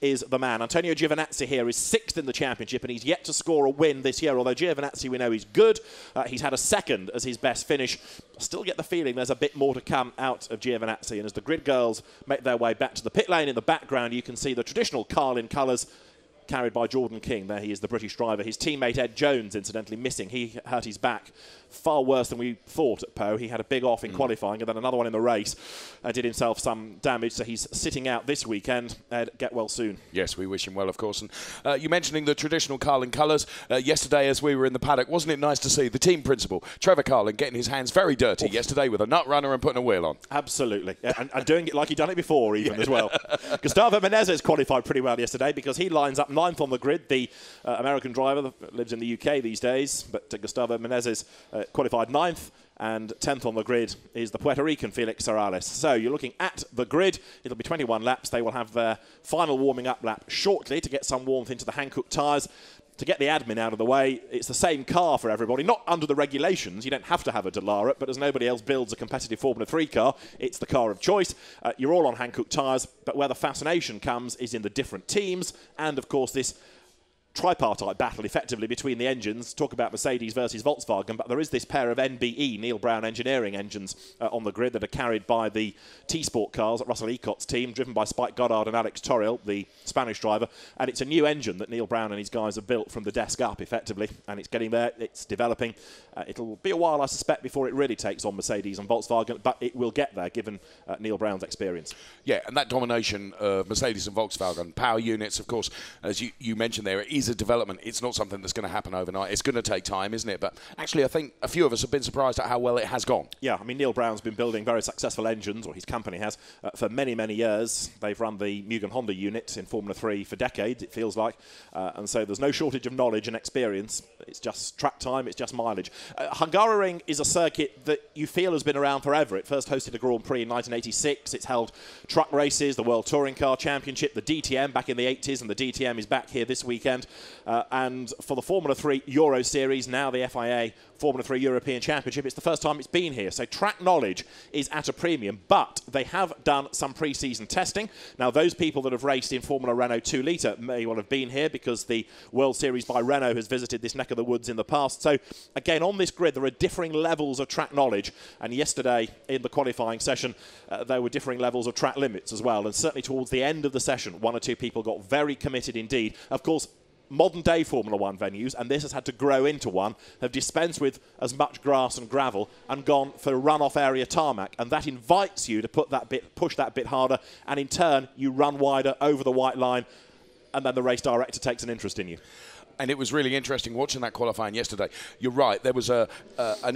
is the man. Antonio Giovinazzi here is 6th in the championship, and he's yet to score a win this year, although Giovinazzi, we know he's good. He's had a 2nd as his best finish. I still get the feeling there's a bit more to come out of Giovinazzi, and as the grid girls make their way back to the pit lane in the background, you can see the traditional Carlin colours carried by Jordan King. There he is, the British driver. His teammate Ed Jones, incidentally, missing. He hurt his back far worse than we thought at Pau. He had a big off in qualifying and then another one in the race. Did himself some damage, so he's sitting out this weekend. Ed, get well soon. Yes, we wish him well, of course. And you mentioning the traditional Carlin colours. Yesterday, as we were in the paddock, wasn't it nice to see the team principal, Trevor Carlin, getting his hands very dirty yesterday with a nut runner and putting a wheel on? Absolutely. Yeah, and doing it like he'd done it before even as well. Gustavo Menezes qualified pretty well yesterday because he lines up 9th on the grid, the American driver that lives in the UK these days, but Gustavo Menezes qualified 9th, and 10th on the grid is the Puerto Rican Felix Sorales. So you're looking at the grid. It'll be 21 laps. They will have their final warming up lap shortly to get some warmth into the Hankook tyres. To get the admin out of the way, it's the same car for everybody, not under the regulations. You don't have to have a Delara, but as nobody else builds a competitive Formula 3 car, it's the car of choice. You're all on Hankook tyres, but where the fascination comes is in the different teams and, of course, this tripartite battle effectively between the engines. Talk about Mercedes versus Volkswagen, but there is this pair of NBE, Neil Brown Engineering engines on the grid that are carried by the T-Sport cars at Russell Ecott's team, driven by Spike Goddard and Alex Torriel, the Spanish driver, and it's a new engine that Neil Brown and his guys have built from the desk up effectively, and it's getting there, it's developing. It'll be a while, I suspect, before it really takes on Mercedes and Volkswagen, but it will get there given Neil Brown's experience. Yeah, and that domination of Mercedes and Volkswagen, power units, of course, as you mentioned there, it is a development. It's not something that's going to happen overnight. It's going to take time, isn't it? But actually, I think a few of us have been surprised at how well it has gone. Yeah, I mean, Neil Brown's been building very successful engines, or his company has, for many, many years. They've run the Mugen Honda unit in Formula 3 for decades, it feels like. And so there's no shortage of knowledge and experience. It's just track time, it's just mileage. Hungaroring is a circuit that you feel has been around forever. It first hosted a Grand Prix in 1986. It's held truck races, the World Touring Car Championship, the DTM back in the 80s, and the DTM is back here this weekend. And for the Formula 3 Euro Series, now the FIA Formula 3 European Championship, it's the first time it's been here. So track knowledge is at a premium, but they have done some pre-season testing. Now, those people that have raced in Formula Renault 2 Litre may well have been here because the World Series by Renault has visited this neck of the woods in the past. So, again, on this grid, there are differing levels of track knowledge. And yesterday, in the qualifying session, there were differing levels of track limits as well. And certainly towards the end of the session, one or two people got very committed indeed. Of course, modern-day Formula 1 venues, and this has had to grow into one, have dispensed with as much grass and gravel and gone for runoff area tarmac, and that invites you to push that bit harder, and in turn, you run wider over the white line, and then the race director takes an interest in you. And it was really interesting watching that qualifying yesterday. You're right, there was an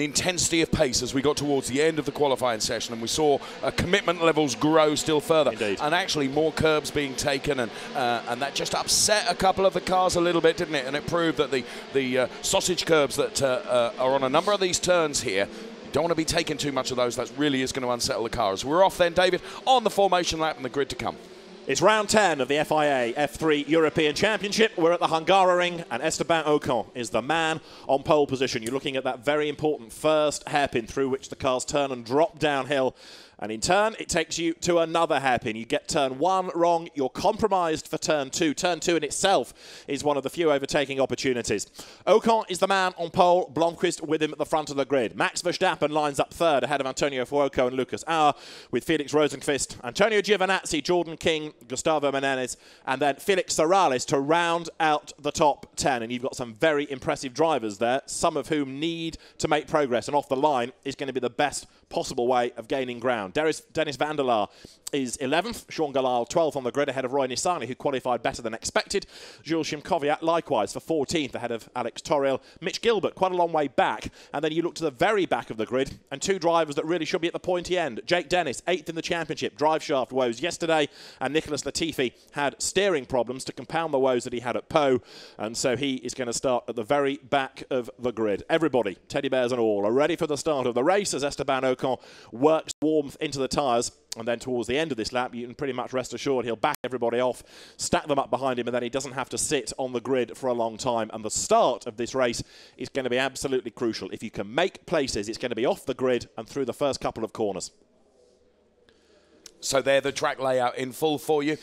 intensity of pace as we got towards the end of the qualifying session, and we saw commitment levels grow still further. Indeed. And actually more curbs being taken, and that just upset a couple of the cars a little bit, didn't it? And it proved that the sausage curbs that are on a number of these turns here, don't want to be taking too much of those. That really is going to unsettle the cars. We're off then, David, on the formation lap and the grid to come. It's round 10 of the FIA F3 European Championship. We're at the Hungaroring, and Esteban Ocon is the man on pole position. You're looking at that very important first hairpin through which the cars turn and drop downhill. And in turn, it takes you to another hairpin. You get turn 1 wrong, you're compromised for turn 2. Turn 2 in itself is one of the few overtaking opportunities. Ocon is the man on pole, Blomqvist with him at the front of the grid. Max Verstappen lines up third ahead of Antonio Fuoco and Lucas Auer, with Felix Rosenqvist, Antonio Giovinazzi, Jordan King, Gustavo Menezes, and then Felix Sorales to round out the top 10. And you've got some very impressive drivers there, some of whom need to make progress, and off the line is going to be the best possible way of gaining ground. Dennis van der Laar is 11th, Sean Galal 12th on the grid ahead of Roy Nissany, who qualified better than expected. Jules Shimkoviak likewise for 14th ahead of Alex Torriel. Mitch Gilbert quite a long way back, and then you look to the very back of the grid and two drivers that really should be at the pointy end. Jake Dennis, 8th in the championship, drive shaft woes yesterday, and Nicholas Latifi had steering problems to compound the woes that he had at Pau, and so he is going to start at the very back of the grid. Everybody, teddy bears and all, are ready for the start of the race as Esteban Ocon works warmth into the tyres. And then towards the end of this lap, you can pretty much rest assured he'll back everybody off, stack them up behind him, and then he doesn't have to sit on the grid for a long time. And the start of this race is going to be absolutely crucial. If you can make places, it's going to be off the grid and through the first couple of corners. So they're the track layout in full for you.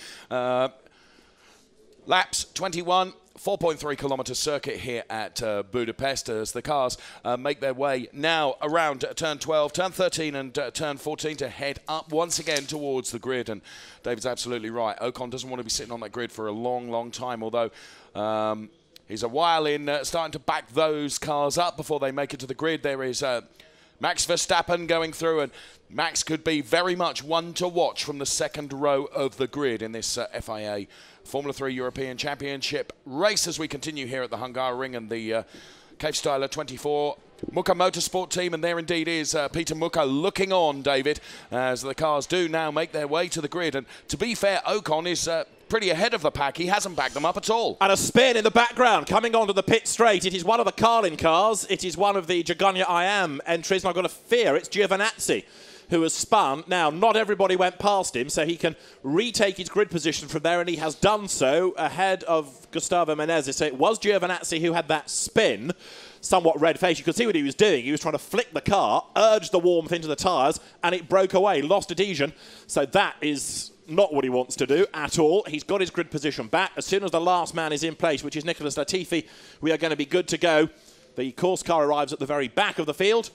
Laps 21. 4.3 kilometre circuit here at Budapest as the cars make their way now around turn 12, turn 13 and turn 14 to head up once again towards the grid. And David's absolutely right. Ocon doesn't want to be sitting on that grid for a long, long time, although he's a while in starting to back those cars up before they make it to the grid. There is Max Verstappen going through, and Max could be very much one to watch from the second row of the grid in this FIA Formula 3 European Championship race as we continue here at the Hungaroring and the Cave Styler 24 Muka Motorsport team. And there indeed is Peter Muka looking on, David, as the cars do now make their way to the grid. And to be fair, Ocon is pretty ahead of the pack. He hasn't backed them up at all. And a spin in the background coming onto the pit straight. It is one of the Carlin cars. It is one of the Jagonia I Am entries, and I've got a fear it's Giovinazzi who has spun. Now, not everybody went past him, so he can retake his grid position from there, and he has done so ahead of Gustavo Menezes. So it was Giovinazzi who had that spin, somewhat red-faced. You could see what he was doing. He was trying to flick the car, urge the warmth into the tyres, and it broke away, lost adhesion. So that is not what he wants to do at all. He's got his grid position back. As soon as the last man is in place, which is Nicholas Latifi, we are going to be good to go. The course car arrives at the very back of the field.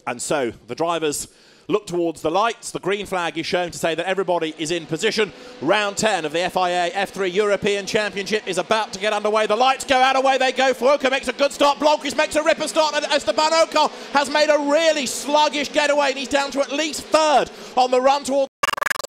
And so the drivers look towards the lights. The green flag is shown to say that everybody is in position. Round 10 of the FIA F3 European Championship is about to get underway. The lights go out, away they go. Fuoco makes a good start. Blomqvist makes a ripper start. And Esteban Ocon has made a really sluggish getaway. And he's down to at least third on the run towards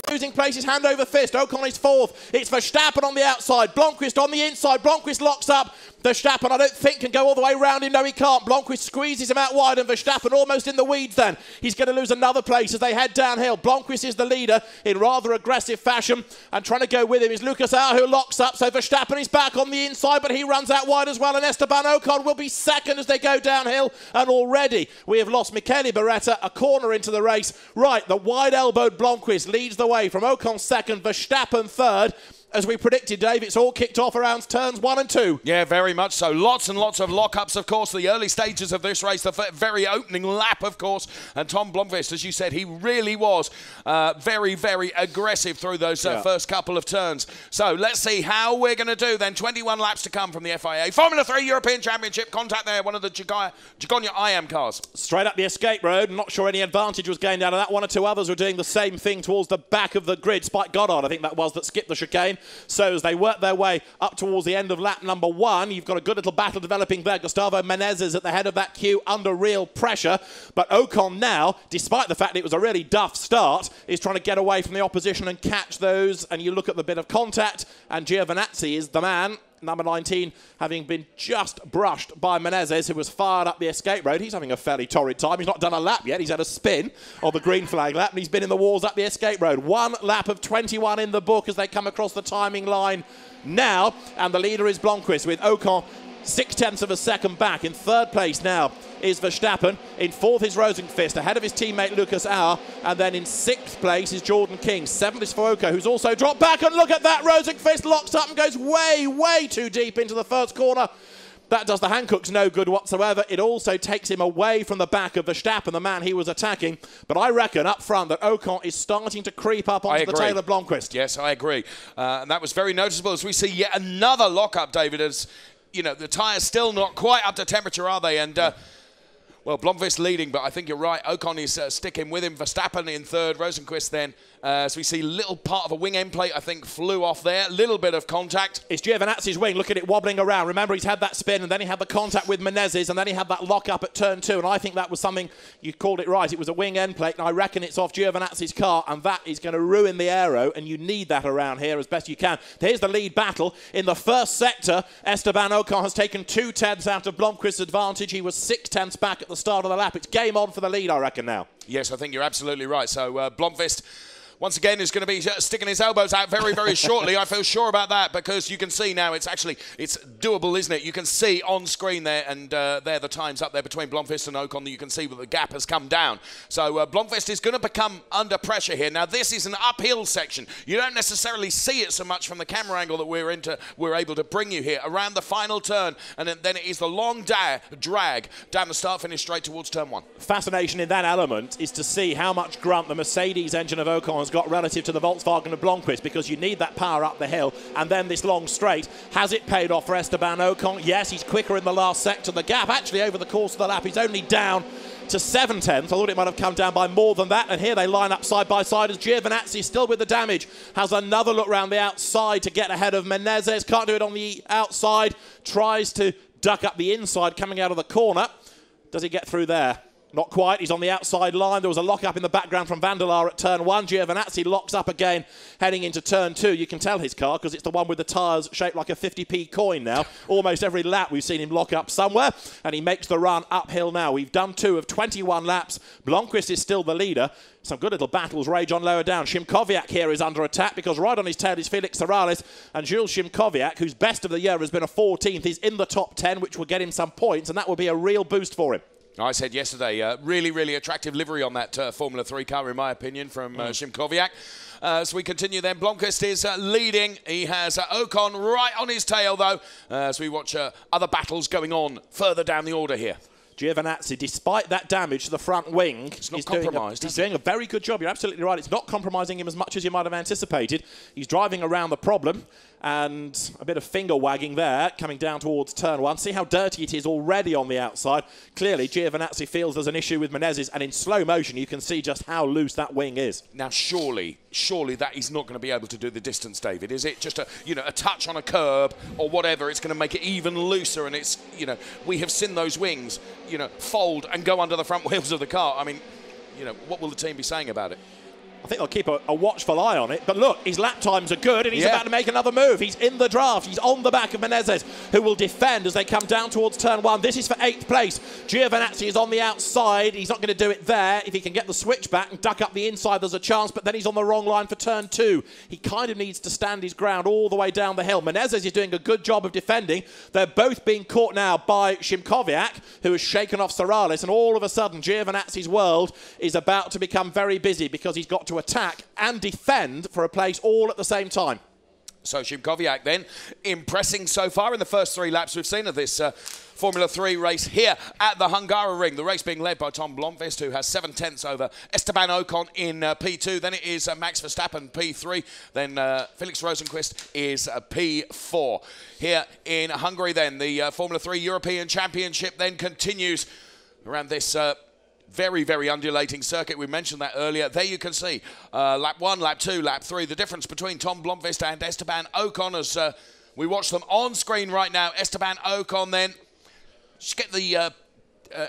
losing places, hand over fist. Ocon is fourth. It's Verstappen on the outside. Blomqvist on the inside. Blomqvist locks up. Verstappen, I don't think, can go all the way round him. No, he can't. Blomqvist squeezes him out wide, and Verstappen almost in the weeds then. He's going to lose another place as they head downhill. Blomqvist is the leader in rather aggressive fashion, and trying to go with him is Lucas Auer, who locks up. So Verstappen is back on the inside, but he runs out wide as well, and Esteban Ocon will be second as they go downhill. And already we have lost Michele Beretta a corner into the race. Right, the wide-elbowed Blomqvist leads the way from Ocon second, Verstappen third. As we predicted, Dave, it's all kicked off around turns 1 and 2. Yeah, very much so. Lots and lots of lockups, of course. The early stages of this race, the very opening lap, of course. And Tom Blomqvist, as you said, he really was very, very aggressive through those first couple of turns. So let's see how we're going to do then. 21 laps to come from the FIA Formula 3 European Championship. Contact there, one of the Jagonia I Am cars. Straight up the escape road. Not sure any advantage was gained out of that. One or two others were doing the same thing towards the back of the grid. Spike Goddard, I think that was, that skipped the chicane. So as they work their way up towards the end of lap number 1, you've got a good little battle developing there. Gustavo Menezes at the head of that queue under real pressure. But Ocon now, despite the fact it was a really duff start, is trying to get away from the opposition and catch those. And you look at the bit of contact, and Giovinazzi is the man. Number 19, having been just brushed by Menezes, who was fired up the escape road. He's having a fairly torrid time. He's not done a lap yet. He's had a spin on the green flag lap, and he's been in the walls up the escape road. 1 lap of 21 in the book as they come across the timing line now. And the leader is Blomqvist with Ocon 0.6 of a second back. In third place now is Verstappen. In fourth is Rosenqvist, ahead of his teammate Lucas Auer. And then in 6th place is Jordan King. 7th is Fuoco, who's also dropped back. And look at that, Rosenqvist locks up and goes way, way too deep into the first corner. That does the Hancooks no good whatsoever. It also takes him away from the back of Verstappen, the man he was attacking. But I reckon up front that Ocon is starting to creep up onto the tail of Blomqvist. Yes, I agree. And that was very noticeable as we see yet another lockup, David, as you know, the tyres still not quite up to temperature, are they? And well, Blomqvist leading, but I think you're right. Ocon is sticking with him. Verstappen in third. Rosenqvist then, as we see, little part of a wing end plate, I think, flew off there. Little bit of contact. It's Giovinazzi's wing. Look at it wobbling around. Remember, he's had that spin, and then he had the contact with Menezes, and then he had that lock up at turn 2. And I think that was something, you called it right. It was a wing end plate, and I reckon it's off Giovinazzi's car, and that is going to ruin the aero, and you need that around here as best you can. Here's the lead battle. In the first sector, Esteban Ocon has taken 2/10 out of Blomqvist's advantage. He was 6/10 back at the start of the lap. It's game on for the lead, I reckon, now. Yes, I think you're absolutely right. So Blomqvist, once again, is going to be sticking his elbows out very, very shortly. I feel sure about that because you can see now it's doable, isn't it? You can see on screen there, and there the times up there between Blomqvist and Ocon. You can see that the gap has come down. So Blomqvist is going to become under pressure here. Now, this is an uphill section. You don't necessarily see it so much from the camera angle that we're able to bring you here around the final turn, and then it is the long drag down the start-finish straight towards turn 1. Fascination in that element is to see how much grunt the Mercedes engine of Ocon has has got relative to the Volkswagen of Blomqvist, because you need that power up the hill and then this long straight. Has it paid off for Esteban Ocon? Yes, he's quicker in the last sector. The gap actually over the course of the lap, he's only down to 7/10. I thought it might have come down by more than that, and here they line up side by side as Giovinazzi, still with the damage, has another look round the outside to get ahead of Menezes. Can't do it on the outside, tries to duck up the inside coming out of the corner. Does he get through there? Not quite. He's on the outside line. There was a lock-up in the background from Van der Laar at turn 1. Giovinazzi locks up again heading into turn 2. You can tell his car because it's the one with the tyres shaped like a 50p coin now. Almost every lap we've seen him lock up somewhere, and he makes the run uphill now. We've done 2 of 21 laps. Blomqvist is still the leader. Some good little battles rage on lower down. Szymkowiak here is under attack because right on his tail is Felix Sorales, and Jules Szymkowiak, whose best of the year has been a 14th, is in the top 10, which will get him some points, and that will be a real boost for him. I said yesterday, really, really attractive livery on that Formula 3 car, in my opinion, from Szymkowiak. So we continue then. Blomqvist is leading. He has Ocon right on his tail, though, as we watch other battles going on further down the order here. Giovinazzi, despite that damage to the front wing, he's doing a very good job. You're absolutely right. It's not compromising him as much as you might have anticipated. He's driving around the problem, and a bit of finger wagging there, coming down towards turn 1. See how dirty it is already on the outside. Clearly, Giovinazzi feels there's an issue with Menezes, and in slow motion, you can see just how loose that wing is. Now, surely that is not going to be able to do the distance, David. Is it just a touch on a curb or whatever? It's going to make it even looser, and it's, we have seen those wings, fold and go under the front wheels of the car. I mean, what will the team be saying about it? I think they'll keep a watchful eye on it. But look, his lap times are good, and he's about to make another move. He's in the draft. He's on the back of Menezes, who will defend as they come down towards turn 1. This is for 8th place. Giovinazzi is on the outside. He's not going to do it there. If he can get the switch back and duck up the inside, there's a chance, but then he's on the wrong line for turn 2. He kind of needs to stand his ground all the way down the hill. Menezes is doing a good job of defending. They're both being caught now by Szymkowiak, who has shaken off Sorales, and all of a sudden, Giovinazzi's world is about to become very busy because he's got to attack and defend for a place all at the same time. So Szymkowiak then impressing so far in the first 3 laps we've seen of this Formula 3 race here at the Hungaroring. The race being led by Tom Blomqvist, who has 7/10 over Esteban Ocon in P2. Then it is Max Verstappen, P3. Then Felix Rosenqvist is P4. Here in Hungary then, the Formula 3 European Championship then continues around this very, very undulating circuit. We mentioned that earlier. There you can see lap 1, lap 2, lap 3. The difference between Tom Blomqvist and Esteban Ocon as we watch them on screen right now. Esteban Ocon then, just get the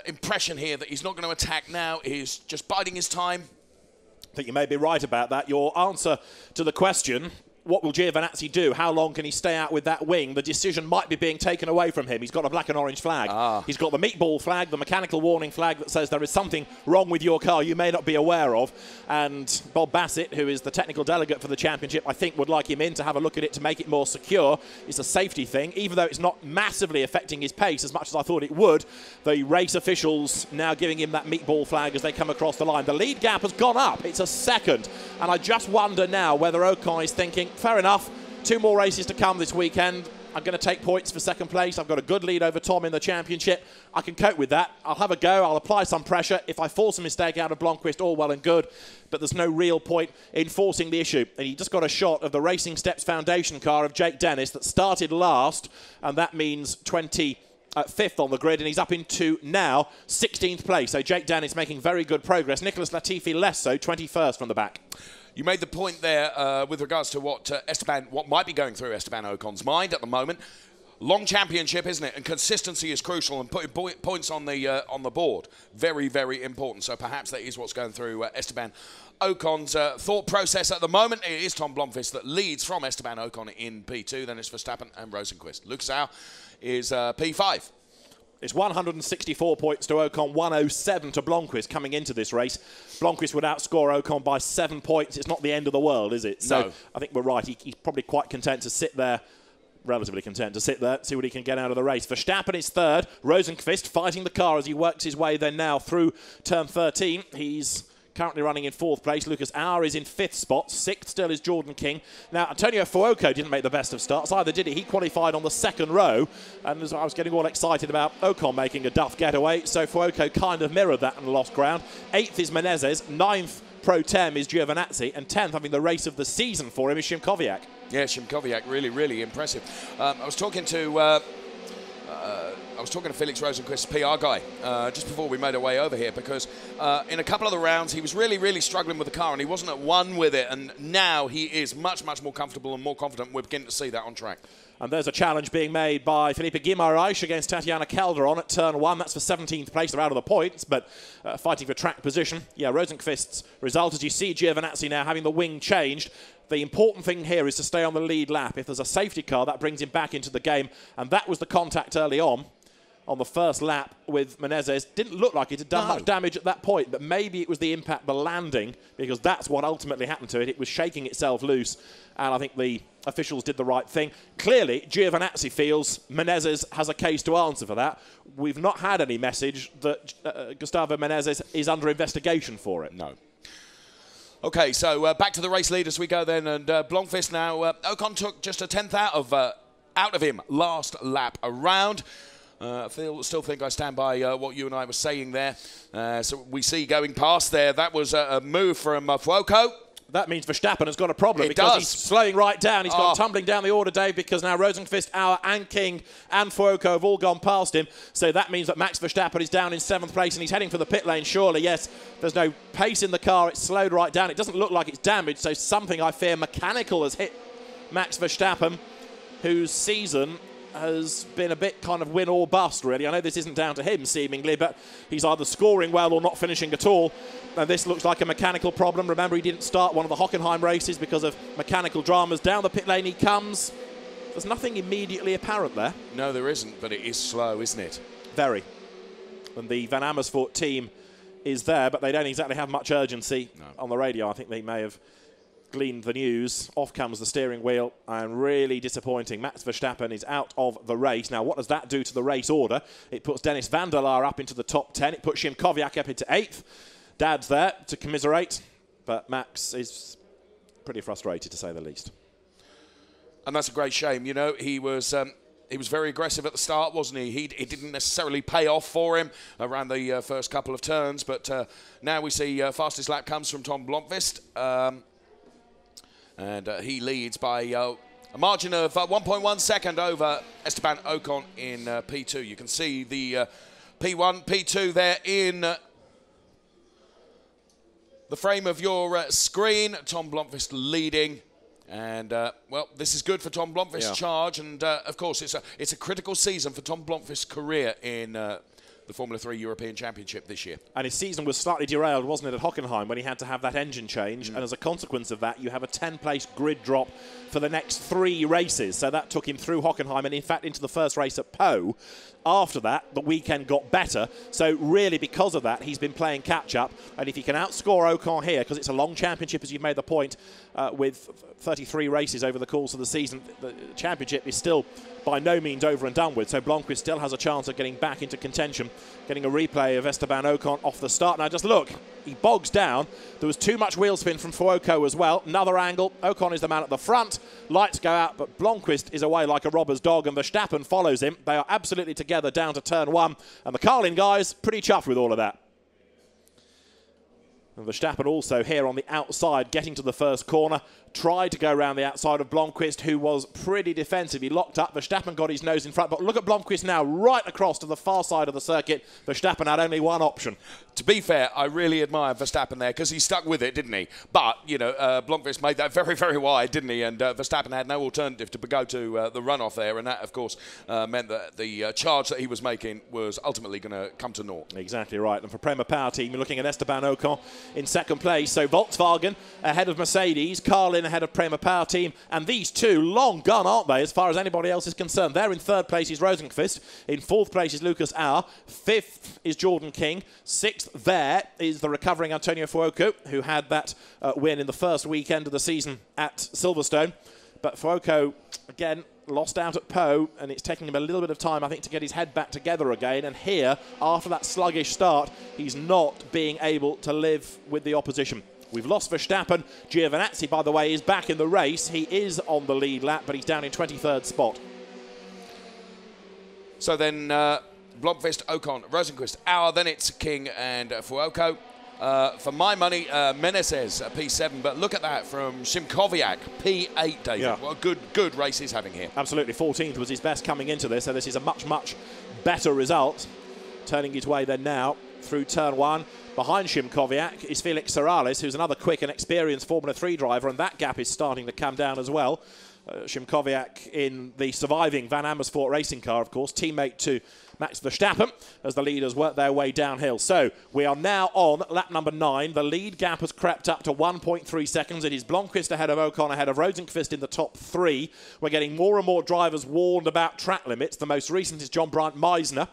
impression here that he's not going to attack now. He's just biding his time. I think you may be right about that. Your answer to the question, what will Giovinazzi do? How long can he stay out with that wing? The decision might be being taken away from him. He's got a black and orange flag. He's got the meatball flag, the mechanical warning flag that says there is something wrong with your car you may not be aware of. And Bob Bassett, who is the technical delegate for the championship, I think would like him in to have a look at it to make it more secure. It's a safety thing, even though it's not massively affecting his pace as much as I thought it would. The race officials now giving him that meatball flag as they come across the line. The lead gap has gone up. It's a second. And I just wonder now whether Ocon is thinking, fair enough, 2 more races to come this weekend. I'm going to take points for second place. I've got a good lead over Tom in the championship. I can cope with that. I'll have a go. I'll apply some pressure. If I force a mistake out of Blomqvist, all well and good. But there's no real point in forcing the issue. And he just got a shot of the Racing Steps Foundation car of Jake Dennis that started last. And that means 25th on the grid, and he's up into now 16th place. So Jake Dennis making very good progress. Nicholas Latifi less so, 21st from the back. You made the point there with regards to what what might be going through Esteban Ocon's mind at the moment. Long championship, isn't it? And consistency is crucial, and putting points on the board, very, very important. So perhaps that is what's going through Esteban Ocon's thought process at the moment. It is Tom Blomqvist that leads from Esteban Ocon in P2. Then it's Verstappen and Rosenqvist. Lucas Au is P5. It's 164 points to Ocon, 107 to Blomqvist coming into this race. Blomqvist would outscore Ocon by 7 points. It's not the end of the world, is it? So no. I think we're right. He's probably quite content to sit there, relatively content to sit there, see what he can get out of the race. Verstappen is 3rd. Rosenqvist fighting the car as he works his way then now through turn 13. He's currently running in 4th place. Lucas Au is in 5th spot. 6th still is Jordan King. Now, Antonio Fuoco didn't make the best of starts. Either did he. He qualified on the 2nd row. And as I was getting all excited about Ocon making a duff getaway, so Fuoco kind of mirrored that and lost ground. 8th is Menezes. 9th Pro Tem is Giovinazzi, and 10th, having the race of the season for him, is Szymkowiak. Yeah, Szymkowiak, really, really impressive. I was talking to Felix Rosenquist's PR guy just before we made our way over here, because in a couple of the rounds he was really, really struggling with the car and he wasn't at one with it, and now he is much, much more comfortable and more confident. We're beginning to see that on track. And there's a challenge being made by Felipe Guimarães against Tatiana Calderon at turn 1. That's for 17th place. They're out of the points, but fighting for track position. Yeah, Rosenqvist's result, as you see Giovinazzi now having the wing changed. The important thing here is to stay on the lead lap. If there's a safety car, that brings him back into the game, and that was the contact early on the first lap with Menezes. Didn't look like it had done much damage at that point, but maybe it was the impact, the landing, because that's what ultimately happened to it. It was shaking itself loose, and I think the officials did the right thing. Clearly, Giovinazzi feels Menezes has a case to answer for that. We've not had any message that Gustavo Menezes is under investigation for it. No. Okay, so back to the race lead as we go then, and Blomqvist now, Ocon took just a 10th out of him last lap around. Still think I stand by what you and I were saying there. So we see going past there, that was a move from Fuoco. That means Verstappen has got a problem It because does. he's slowing right down. He's gone tumbling down the order, Dave, because now Rosenqvist, Auer and King and Fuoco have all gone past him. So that means that Max Verstappen is down in 7th place and he's heading for the pit lane, surely. Yes, there's no pace in the car. It's slowed right down. It doesn't look like it's damaged, so something, I fear, mechanical has hit Max Verstappen, whose season has been a bit kind of win or bust, really. I know this isn't down to him, seemingly, but he's either scoring well or not finishing at all. And this looks like a mechanical problem. Remember, he didn't start one of the Hockenheim races because of mechanical dramas. Down the pit lane he comes. There's nothing immediately apparent there. No, there isn't, but it is slow, isn't it? Very. And the Van Amersfoort team is there, but they don't exactly have much urgency on the radio. I think they may have gleaned the news. Off comes the steering wheel, and really disappointing. Max Verstappen is out of the race. Now, what does that do to the race order? It puts Dennis van der Laar up into the top 10. It puts Szymkowiak up into 8th. Dad's there to commiserate, but Max is pretty frustrated, to say the least. And that's a great shame. You know, he was very aggressive at the start, wasn't he? It didn't necessarily pay off for him around the first couple of turns, but now we see fastest lap comes from Tom Blomqvist. And he leads by a margin of 1.1 second over Esteban Ocon in P2. You can see the P1, P2 there in the frame of your screen. Tom Blomqvist leading. And, well, this is good for Tom Blomqvist's charge. And, of course, it's a critical season for Tom Blomqvist's career in the Formula 3 European Championship this year. And his season was slightly derailed, wasn't it, at Hockenheim, when he had to have that engine change. And as a consequence of that, you have a 10-place grid drop for the next 3 races. So that took him through Hockenheim and, in fact, into the first race at Po. After that, the weekend got better. So really, because of that, he's been playing catch-up. And if he can outscore Ocon here, because it's a long championship, as you've made the point, with 33 races over the course of the season, the championship is still by no means over and done with. So Blomqvist still has a chance of getting back into contention, getting a replay of Esteban Ocon off the start. Now, just look, he bogs down. There was too much wheel spin from Fuoco as well. Another angle. Ocon is the man at the front. Lights go out, but Blomqvist is away like a robber's dog, and Verstappen follows him. They are absolutely together down to turn 1. And the Carlin guys, pretty chuffed with all of that. And Verstappen also here on the outside, getting to the first corner. Tried to go around the outside of Blomqvist, who was pretty defensive. He locked up. Verstappen got his nose in front. But look at Blomqvist now, right across to the far side of the circuit. Verstappen had only one option. To be fair, I really admire Verstappen there, because he stuck with it, didn't he? But, you know, Blomqvist made that very, very wide, didn't he? And Verstappen had no alternative to go to the runoff there. And that, of course, meant that the charge that he was making was ultimately going to come to naught. Exactly right. And for Prema Power Team, you're looking at Esteban Ocon in second place. So Volkswagen ahead of Mercedes, Carlin ahead of Prema Power Team, and these two long gone, aren't they, as far as anybody else is concerned. There in third place is Rosenqvist, in fourth place is Lucas Auer, fifth is Jordan King, sixth there is the recovering Antonio Fuoco, who had that win in the first weekend of the season at Silverstone. But Fuoco, again, lost out at Po, and it's taking him a little bit of time, I think, to get his head back together again. And here, after that sluggish start, he's not being able to live with the opposition. We've lost Verstappen. Giovinazzi, by the way, is back in the race. He is on the lead lap, but he's down in 23rd spot. So then Blomqvist, Ocon, Rosenqvist, Auer, then it's King and Fuoco. For my money, Meneses, P7, but look at that from Szymkowiak, P8, David. Yeah. What a good race he's having here. Absolutely, 14th was his best coming into this, so this is a much, much better result. Turning his way then now through turn 1. Behind Szymkowiak is Felix Serrales, who's another quick and experienced Formula 3 driver, and that gap is starting to come down as well. Szymkowiak in the surviving Van Amersfoort racing car, of course, teammate to Max Verstappen, as the leaders work their way downhill. So we are now on lap number 9. The lead gap has crept up to 1.3 seconds. It is Blomqvist ahead of Ocon, ahead of Rosenqvist in the top 3. We're getting more and more drivers warned about track limits. The most recent is John Bryant Meisner,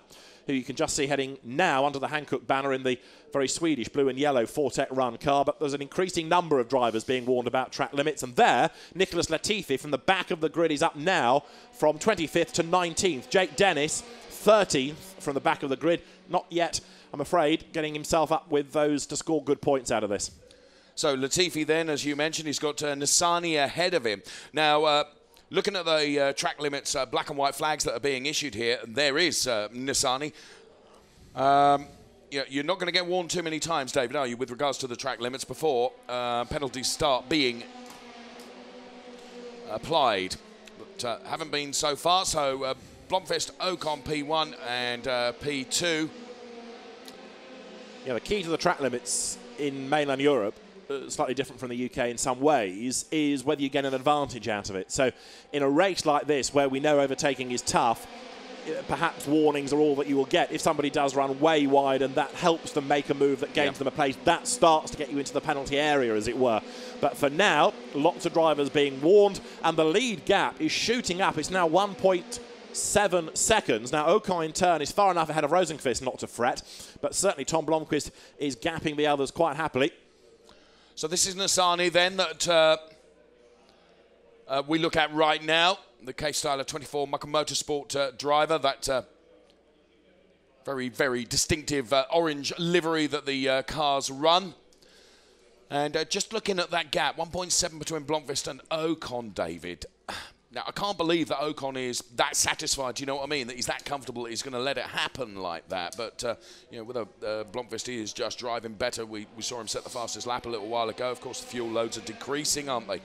who you can just see heading now under the Hankook banner in the very Swedish blue and yellow Fortec Run car. But there's an increasing number of drivers being warned about track limits. And there, Nicholas Latifi from the back of the grid is up now from 25th to 19th. Jake Dennis, 13th from the back of the grid. Not yet, I'm afraid, getting himself up with those to score good points out of this. So Latifi then, as you mentioned, he's got Nissany ahead of him. Now, looking at the track limits, black and white flags that are being issued here, there is Nissany. You're not going to get warned too many times, David, are you, with regards to the track limits before penalties start being applied. But haven't been so far, so Blomqvist, Ocon P1 and P2. Yeah, the key to the track limits in mainland Europe, slightly different from the UK in some ways, is whether you get an advantage out of it. So in a race like this, where we know overtaking is tough, perhaps warnings are all that you will get. If somebody does run way wide and that helps them make a move that gains them a place, that starts to get you into the penalty area, as it were. But for now, lots of drivers being warned, and the lead gap is shooting up. It's now 1.7 seconds. Now, Ocon in turn is far enough ahead of Rosenqvist not to fret, but certainly Tom Blomqvist is gapping the others quite happily. So this is Nissany then that we look at right now. The K-Styler 24 Mucker Motorsport driver, that very, very distinctive orange livery that the cars run. And just looking at that gap, 1.7 between Blomqvist and Ocon, David. Now, I can't believe that Ocon is that satisfied, do you know what I mean? That he's that comfortable that he's going to let it happen like that. But, you know, with Blomqvist, he is just driving better. We saw him set the fastest lap a little while ago. Of course, the fuel loads are decreasing, aren't they?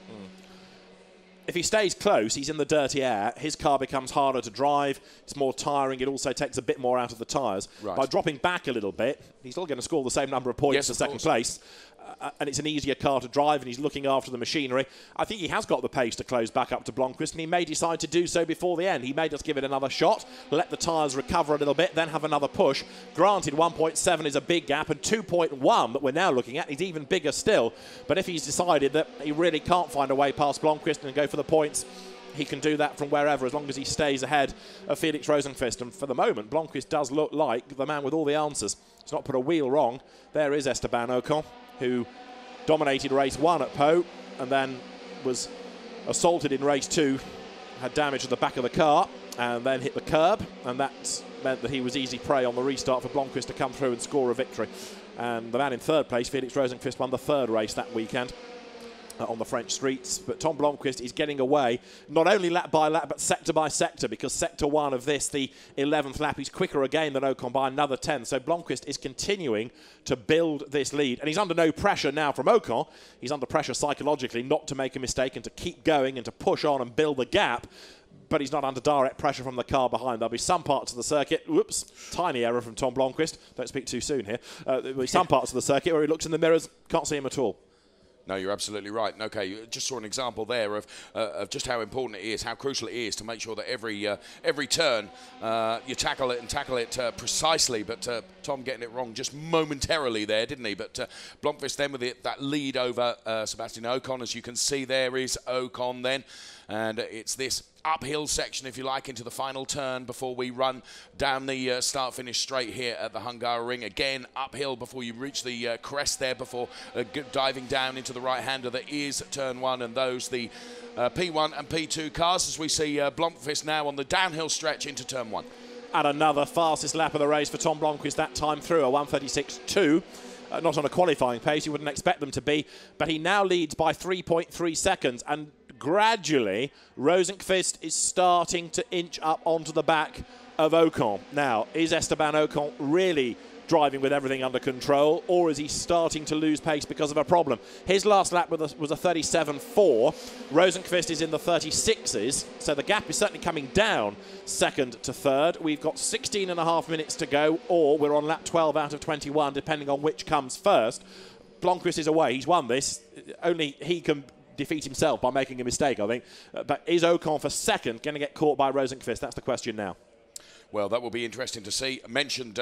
If he stays close, he's in the dirty air. His car becomes harder to drive. It's more tiring. It also takes a bit more out of the tyres. Right. By dropping back a little bit, he's still going to score the same number of points for second place. And it's an easier car to drive, and he's looking after the machinery. I think he has got the pace to close back up to Blomqvist, and he may decide to do so before the end. He may just give it another shot, let the tyres recover a little bit, then have another push. Granted, 1.7 is a big gap, and 2.1 that we're now looking at is even bigger still. But if he's decided that he really can't find a way past Blomqvist and go for the points, he can do that from wherever, as long as he stays ahead of Felix Rosenqvist. And for the moment, Blomqvist does look like the man with all the answers. He's not put a wheel wrong. There is Esteban Ocon, who dominated race 1 at Po and then was assaulted in race 2, had damage to the back of the car and then hit the curb, and that meant that he was easy prey on the restart for Blomqvist to come through and score a victory. And the man in third place, Felix Rosenqvist, won the third race that weekend on the French streets. But Tom Blomqvist is getting away, not only lap by lap, but sector by sector, because sector 1 of this, the 11th lap, he's quicker again than Ocon by another 10. So Blomqvist is continuing to build this lead, and he's under no pressure now from Ocon. He's under pressure psychologically not to make a mistake and to keep going and to push on and build the gap. But he's not under direct pressure from the car behind. There'll be some parts of the circuit, whoops, tiny error from Tom Blomqvist, don't speak too soon here. There'll be some parts of the circuit where he looks in the mirrors, can't see him at all. No, you're absolutely right. Okay, you just saw an example there of just how important it is, how crucial it is to make sure that every turn you tackle it precisely. But Tom getting it wrong just momentarily there, didn't he? But Blomqvist then with that lead over Sebastian Ocon, as you can see there is Ocon then. And it's this uphill section, if you like, into the final turn before we run down the start-finish straight here at the Hungaroring. Again, uphill before you reach the crest there, before diving down into the right-hander that is turn 1, and those the P1 and P2 cars, as we see Blomqvist now on the downhill stretch into turn 1. And another fastest lap of the race for Tom Blomqvist, that time through, a 1:36.2. Not on a qualifying pace, you wouldn't expect them to be, but he now leads by 3.3 seconds, and gradually Rosenqvist is starting to inch up onto the back of Ocon. Now, is Esteban Ocon really driving with everything under control, or is he starting to lose pace because of a problem? His last lap was a 37.4. Rosenqvist is in the 36s, so the gap is certainly coming down second to third. We've got 16.5 minutes to go, or we're on lap 12 out of 21, depending on which comes first. Blomqvist is away. He's won this. Only he can defeat himself by making a mistake, I think. But is Ocon for second going to get caught by Rosenqvist? That's the question now. Well, that will be interesting to see. I mentioned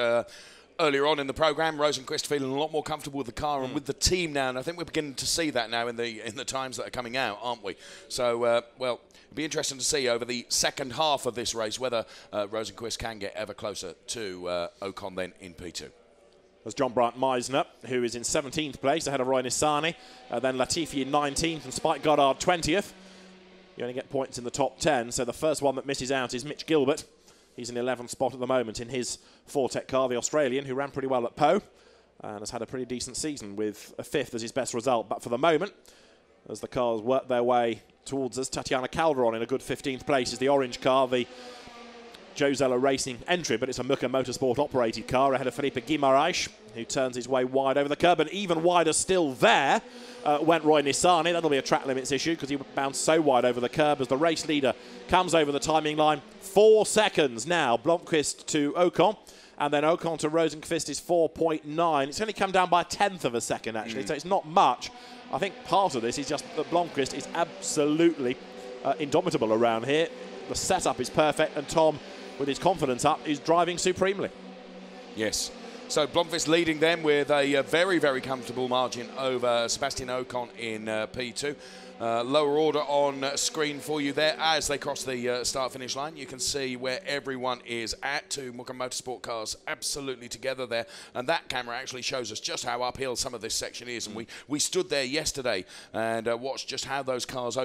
earlier on in the programme, Rosenqvist feeling a lot more comfortable with the car and with the team now, and I think we're beginning to see that now in the times that are coming out, aren't we? So, well, it'll be interesting to see over the second half of this race whether Rosenqvist can get ever closer to Ocon then in P2. There's John Bryant Meisner, who is in 17th place ahead of Roy Nissany, then Latifi in 19th and Spike Goddard 20th. You only get points in the top 10, so the first one that misses out is Mitch Gilbert. He's in the 11th spot at the moment in his Fortec car, the Australian, who ran pretty well at Pau and has had a pretty decent season with a 5th as his best result. But for the moment, as the cars work their way towards us, Tatiana Calderon in a good 15th place is the orange car, the Joe Zeller Racing entry, but it's a Muka Motorsport operated car ahead of Felipe Guimarães, who turns his way wide over the curb, and even wider still there went Roy Nissany. That'll be a track limits issue because he bounced so wide over the curb as the race leader comes over the timing line. 4 seconds now, Blomqvist to Ocon, and then Ocon to Rosenqvist is 4.9. It's only come down by a 10th of a second, actually, so it's not much. I think part of this is just that Blomqvist is absolutely indomitable around here. The setup is perfect, and Tom, with his confidence up, is driving supremely. Yes. So Blomqvist leading them with a very, very comfortable margin over Sebastian Ocon in P2. Lower order on screen for you there as they cross the start-finish line. You can see where everyone is at. Two Muka Motorsport cars absolutely together there. And that camera actually shows us just how uphill some of this section is. And we stood there yesterday and watched just how those cars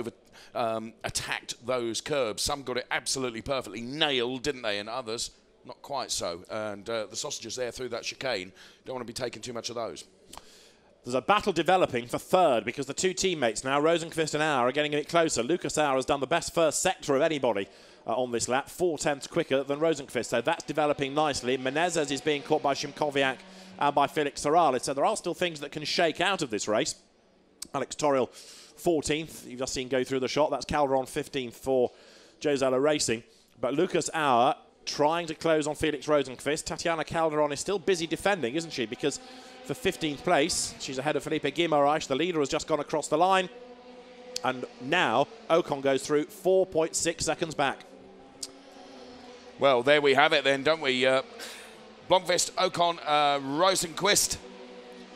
attacked those curbs. Some got it absolutely perfectly nailed, didn't they? And others not quite so. And the sausages there through that chicane, don't want to be taking too much of those. There's a battle developing for third because the two teammates now, Rosenqvist and Auer, are getting a bit closer. Lucas Auer has done the best first sector of anybody on this lap, 4/10 quicker than Rosenqvist. So that's developing nicely. Menezes is being caught by Szymkowiak and by Felix Serralles. So there are still things that can shake out of this race. Alex Torriel, 14th. You've just seen go through the shot. That's Calderon, 15th for Joe Zeller Racing. But Lucas Auer trying to close on Felix Rosenqvist. Tatiana Calderon is still busy defending, isn't she? Because for 15th place, she's ahead of Felipe Guimarães. The leader has just gone across the line. And now Ocon goes through 4.6 seconds back. Well, there we have it then, don't we? Blomqvist, Ocon, Rosenqvist.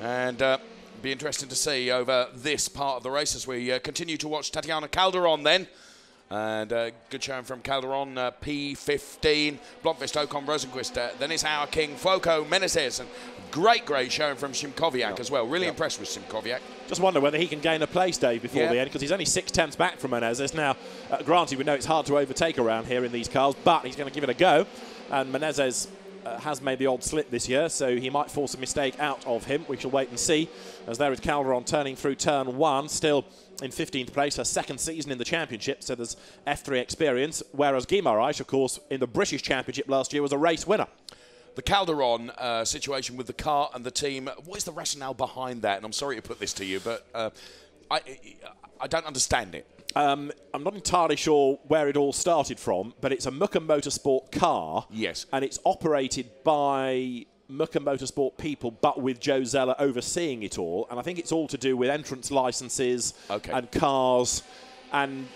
And be interesting to see over this part of the race as we continue to watch Tatiana Calderon then. And good showing from Calderon, P15, Blomqvist, Ocon, Rosenqvist. Then it's our king, Foucault, Menezes, and great showing from Szymkowiak as well. Really impressed with Szymkowiak. Just wonder whether he can gain a place, Dave, before the end, because he's only 6/10 back from Menezes. Now, granted, we know it's hard to overtake around here in these cars, but he's going to give it a go. And Menezes has made the odd slip this year, so he might force a mistake out of him. We shall wait and see, as there is Calderon turning through turn 1, still in 15th place, her second season in the championship, so there's F3 experience, whereas Guimarães, of course, in the British Championship last year was a race winner. The Calderon situation with the car and the team, what is the rationale behind that? And I'm sorry to put this to you, but I don't understand it. I'm not entirely sure where it all started from, but it's a Muka Motorsport car. Yes. And it's operated by Muka Motorsport people, but with Joe Zeller overseeing it all. And I think it's all to do with entrance licenses and cars, and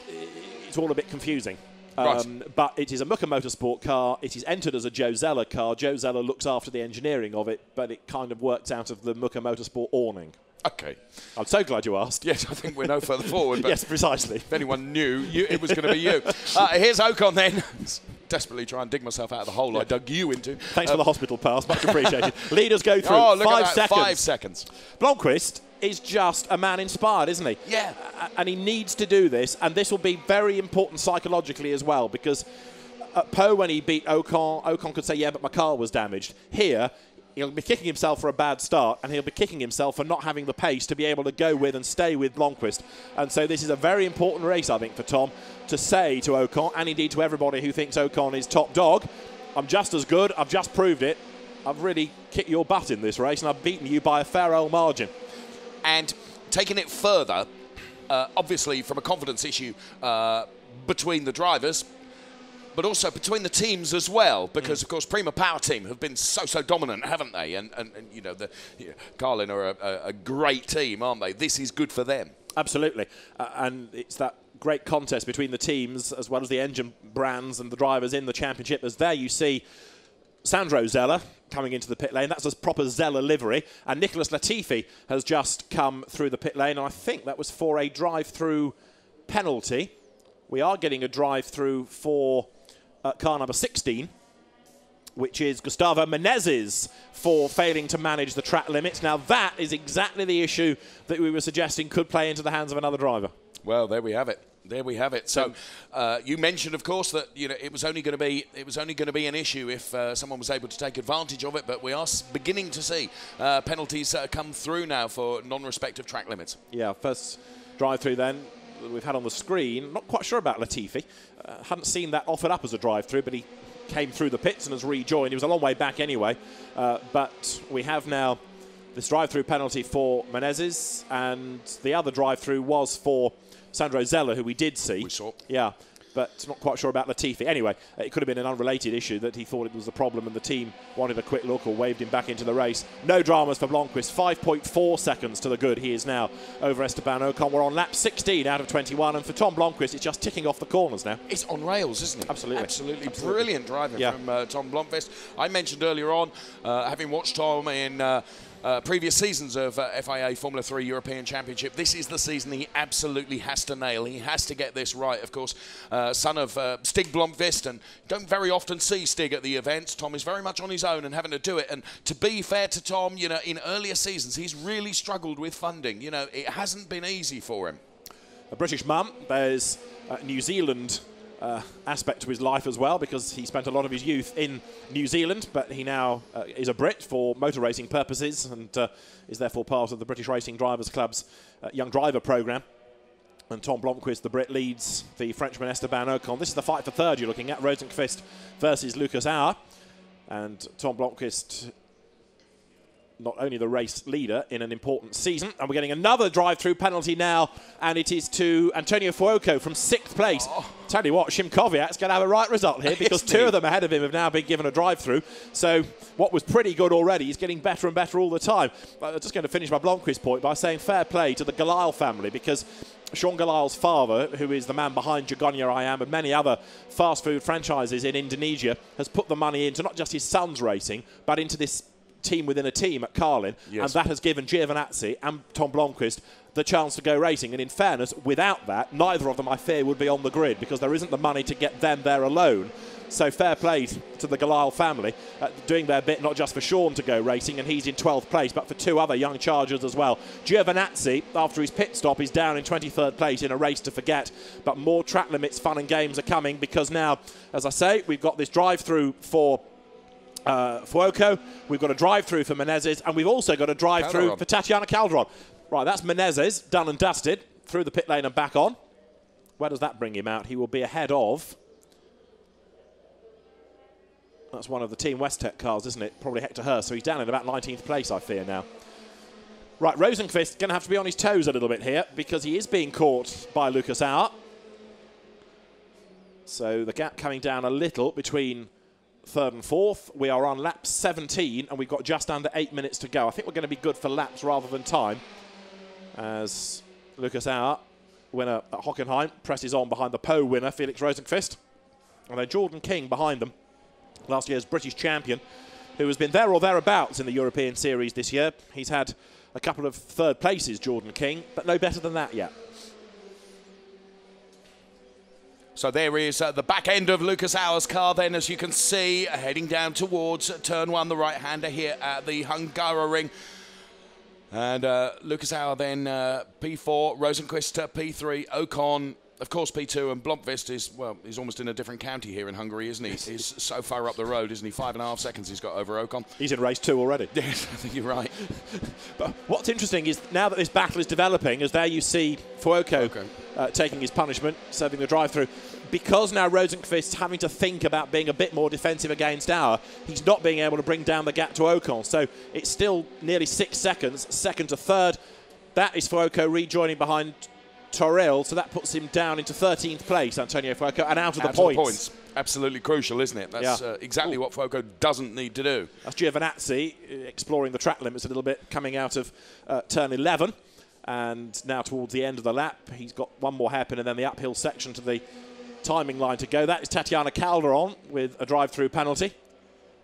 it's all a bit confusing. Right. But it is a Muka Motorsport car. It is entered as a Joe Zeller car. Joe Zeller looks after the engineering of it, but it kind of works out of the Muka Motorsport awning. Okay. I'm so glad you asked. Yes, I think we're no further forward. But yes, precisely. If anyone knew, it was going to be you. Here's Ocon then. Desperately try and dig myself out of the hole I dug you into. Thanks for the hospital pass. Much appreciated. Leaders go through 5 seconds. 5 seconds. Blomqvist is just a man inspired, isn't he? Yeah. And he needs to do this, and this will be very important psychologically as well, because at Pau, when he beat Ocon, Ocon could say, yeah, but my car was damaged. Here, he'll be kicking himself for a bad start, and he'll be kicking himself for not having the pace to be able to go with and stay with Blomqvist. And so this is a very important race, I think, for Tom, to say to Ocon, and indeed to everybody who thinks Ocon is top dog, I'm just as good, I've just proved it, I've really kicked your butt in this race and I've beaten you by a fair old margin. And taking it further, obviously from a confidence issue between the drivers, but also between the teams as well, because of course Prima Power Team have been so dominant, haven't they? And you know, Carlin are a great team, aren't they? This is good for them. Absolutely, and it's that great contest between the teams as well as the engine brands and the drivers in the championship. As there you see Sandro Zeller coming into the pit lane. That's a proper Zeller livery. And Nicholas Latifi has just come through the pit lane. And I think that was for a drive-through penalty. We are getting a drive-through for car number 16, which is Gustavo Menezes, for failing to manage the track limits. Now, that is exactly the issue that we were suggesting could play into the hands of another driver. Well, there we have it. There we have it. So, you mentioned, of course, that it was only going to be an issue if someone was able to take advantage of it. But we are beginning to see penalties come through now for non-respect of track limits. Yeah, first drive-through then we've had on the screen. Not quite sure about Latifi. Hadn't seen that offered up as a drive-through, but he came through the pits and has rejoined. He was a long way back anyway. But we have now this drive-through penalty for Menezes, and the other drive-through was for Sandro Zeller, who we did see. We saw. Yeah, but not quite sure about Latifi. Anyway, it could have been an unrelated issue that he thought it was a problem and the team wanted a quick look or waved him back into the race. No dramas for Blomqvist. 5.4 seconds to the good. He is now over Esteban Ocon. We're on lap 16 out of 21, and for Tom Blomqvist, it's just ticking off the corners now. It's on rails, isn't it? Absolutely. Absolutely brilliant driving from Tom Blomqvist. I mentioned earlier on, having watched Tom in previous seasons of FIA Formula 3 European Championship, this is the season he absolutely has to nail. He has to get this right. Of course, son of Stig Blomqvist, and don't very often see Stig at the events. Tom is very much on his own and having to do it. And to be fair to Tom, in earlier seasons, he's really struggled with funding. It hasn't been easy for him. A British mum, there's New Zealand aspect to his life as well, because he spent a lot of his youth in New Zealand, but he now is a Brit for motor racing purposes and is therefore part of the British Racing Drivers Club's Young Driver programme. And Tom Blomqvist, the Brit, leads the Frenchman Esteban Ocon. This is the fight for third you're looking at, Rosenqvist versus Lucas Auer. And Tom Blomqvist, not only the race leader in an important season, and we're getting another drive-through penalty now, and it is to Antonio Fuoco from 6th place. Tell you what, Szymkowiak's going to have a right result here, because two of them ahead of him have now been given a drive-through. So what was pretty good already is getting better and better all the time. I'm just going to finish my Blomqvist point by saying fair play to the Galal family, because Sean Galal's father, who is the man behind Jagonya I Am and many other fast food franchises in Indonesia, has put the money into not just his son's racing, but into this team within a team at Carlin, and that has given Giovinazzi and Tom Blomqvist the chance to go racing. And in fairness, without that, neither of them, I fear, would be on the grid, because there isn't the money to get them there alone. So fair play to the Galal family, doing their bit not just for Sean to go racing, and he's in 12th place, but for two other young chargers as well. Giovinazzi, after his pit stop, is down in 23rd place in a race to forget, but more track limits, fun and games are coming, because now, as I say, we've got this drive-through for Fuoco, we've got a drive-through for Menezes, and we've also got a drive-through for Tatiana Calderon. Right, that's Menezes, done and dusted, through the pit lane and back on. Where does that bring him out? He will be ahead of... That's one of the Team Westtech cars, isn't it? Probably Hector Hurst, so he's down in about 19th place, I fear, now. Right, Rosenqvist going to have to be on his toes a little bit here, because he is being caught by Lucas Auer. So the gap coming down a little between third and fourth. We are on lap 17, and we've got just under 8 minutes to go. I think we're going to be good for laps rather than time, as Lucas Auer, winner at Hockenheim, presses on behind the Poe winner, Felix Rosenqvist. And then Jordan King behind them, last year's British champion, who has been there or thereabouts in the European Series this year. He's had a couple of third places, Jordan King, but no better than that yet. So there is the back end of Lucas Auer's car then, as you can see, heading down towards turn one, the right-hander here at the Hungaroring. And Lucas Auer then P4, Rosenqvist P3, Ocon of course, P2 and Blomqvist is, well, he's almost in a different county here in Hungary, isn't he? He's so far up the road, isn't he? 5.5 seconds he's got over Ocon. He's in race 2 already. Yes, I think you're right. But what's interesting is now that this battle is developing, as there you see Fuoco taking his punishment, serving the drive-through, because now Rosenqvist's having to think about being a bit more defensive against Auer, he's not being able to bring down the gap to Ocon. So it's still nearly 6 seconds, second to third. That is Fuoco rejoining behind Toril, so that puts him down into 13th place, Antonio Fuoco, and out of the points. Absolutely crucial, isn't it? That's exactly what Fuoco doesn't need to do. That's Giovinazzi exploring the track limits a little bit, coming out of turn 11. And now towards the end of the lap, he's got one more hairpin and then the uphill section to the timing line to go. That is Tatiana Calderon with a drive-through penalty.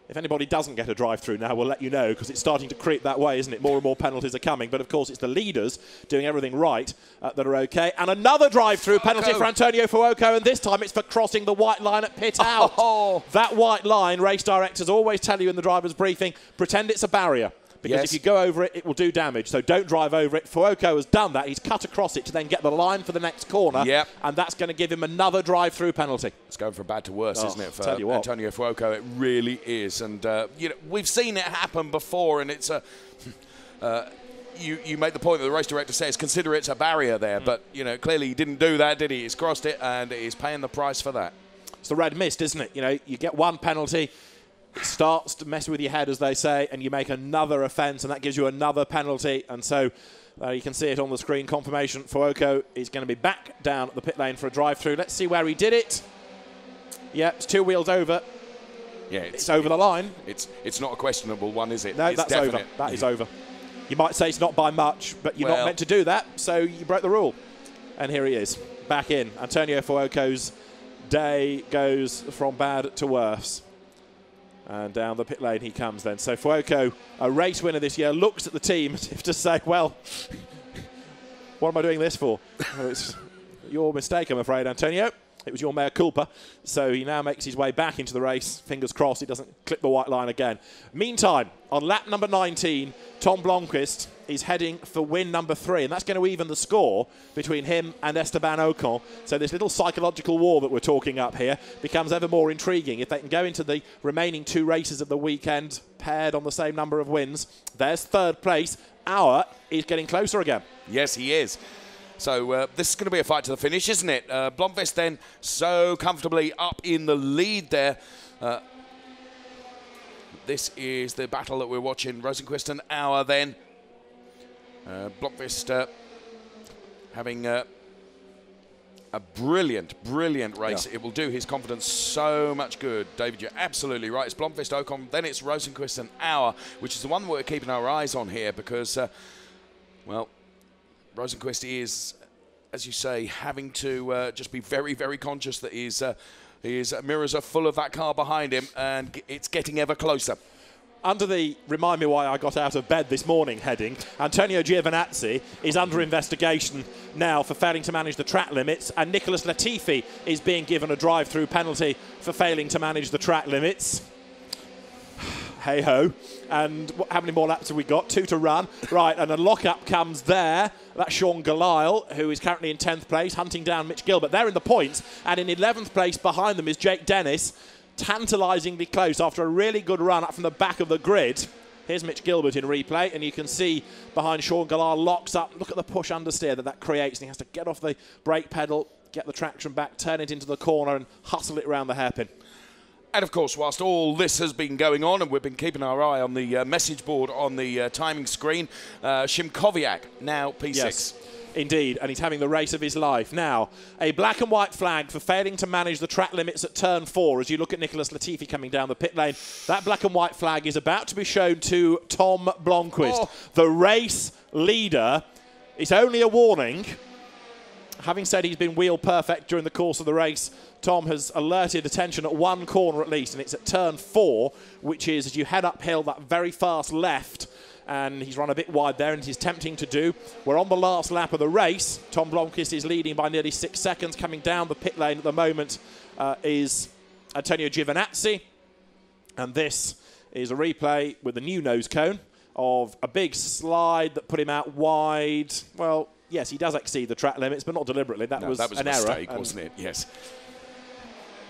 If anybody doesn't get a drive-through now, we'll let you know, because it's starting to creep that way, isn't it? More and more penalties are coming. But, of course, it's the leaders doing everything right that are OK. And another drive-through penalty for Antonio Fuoco, and this time it's for crossing the white line at pit out. That white line, race directors always tell you in the driver's briefing, pretend it's a barrier. Because if you go over it, it will do damage. So don't drive over it. Fuoco has done that. He's cut across it to then get the line for the next corner. And that's going to give him another drive-through penalty. It's going from bad to worse, isn't it, for Antonio Fuoco? It really is. And, you know, we've seen it happen before, and it's a... You make the point that the race director says, consider it's a barrier there. But, you know, clearly he didn't do that, did he? He's crossed it, and he's paying the price for that. It's the red mist, isn't it? You know, you get one penalty... It starts to mess with your head, as they say, and you make another offence, and that gives you another penalty. And so you can see it on the screen. Confirmation, Fuoco is going to be back down at the pit lane for a drive-through. Let's see where he did it. Yeah, it's 2 wheels over. Yeah, it's over the line. It's not a questionable one, is it? No, that's over. That is over. You might say it's not by much, but you're not meant to do that, so you broke the rule. And here he is, back in. Antonio Fuoco's day goes from bad to worse. And down the pit lane he comes then. So Fuoco, a race winner this year, looks at the team as if to say, well, what am I doing this for? Well, it's your mistake, I'm afraid, Antonio. It was your mea culpa. So he now makes his way back into the race. Fingers crossed he doesn't clip the white line again. Meantime, on lap number 19, Tom Blomqvist is heading for win number 3, and that's going to even the score between him and Esteban Ocon. So this little psychological war that we're talking up here becomes ever more intriguing. If they can go into the remaining 2 races of the weekend paired on the same number of wins, there's 3rd place. Auer is getting closer again. Yes, he is. So this is going to be a fight to the finish, isn't it? Blomqvist then so comfortably up in the lead there. This is the battle that we're watching. Rosenqvist and Auer then. Blomqvist having a brilliant race. Yeah. It will do his confidence so much good. David, you're absolutely right. It's Blomqvist, Ocon, then it's Rosenqvist and Auer, which is the one we're keeping our eyes on here because, well, Rosenqvist is, as you say, having to just be very, very conscious that his mirrors are full of that car behind him, and it's getting ever closer. Under the remind me why I got out of bed this morning heading, Antonio Giovinazzi is under investigation now for failing to manage the track limits, and Nicholas Latifi is being given a drive-through penalty for failing to manage the track limits. Hey-ho. And how many more laps have we got? 2 to run. Right, and a lock-up comes there. That's Sean Galisle, who is currently in 10th place, hunting down Mitch Gilbert. They're in the points, and in 11th place behind them is Jake Dennis, tantalisingly close after a really good run up from the back of the grid. Here's Mitch Gilbert in replay, and you can see behind Sean Galisle locks up. Look at the push understeer that creates, and he has to get off the brake pedal, get the traction back, turn it into the corner, and hustle it around the hairpin. And, of course, whilst all this has been going on, and we've been keeping our eye on the message board on the timing screen, Szymkowiak, now P6. Yes, indeed, and he's having the race of his life. Now, a black and white flag for failing to manage the track limits at turn 4 as you look at Nicholas Latifi coming down the pit lane. That black and white flag is about to be shown to Tom Blomqvist, the race leader. It's only a warning. Having said he's been wheel perfect during the course of the race, Tom has alerted attention at one corner at least, and it's at turn 4, which is as you head uphill that very fast left, and he's run a bit wide there, and he's tempting to do. We're on the last lap of the race. Tom Blomqvist is leading by nearly 6 seconds. Coming down the pit lane at the moment is Antonio Giovinazzi, and this is a replay with the new nose cone of a big slide that put him out wide. Well, yes, he does exceed the track limits, but not deliberately. That was a mistake, wasn't it? Yes.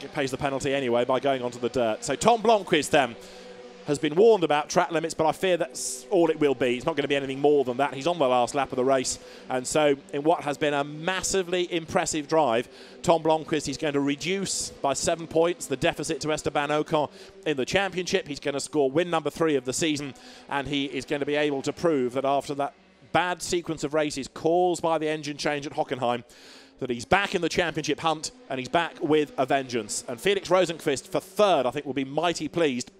It pays the penalty anyway by going onto the dirt. So Tom Blomqvist then has been warned about track limits, but I fear that's all it will be. It's not going to be anything more than that. He's on the last lap of the race, and so in what has been a massively impressive drive, Tom Blomqvist is going to reduce by 7 points the deficit to Esteban Ocon in the championship. He's going to score win number 3 of the season, and he is going to be able to prove that after that bad sequence of races caused by the engine change at Hockenheim, that he's back in the championship hunt, and he's back with a vengeance. And Felix Rosenqvist for third, I think, will be mighty pleased.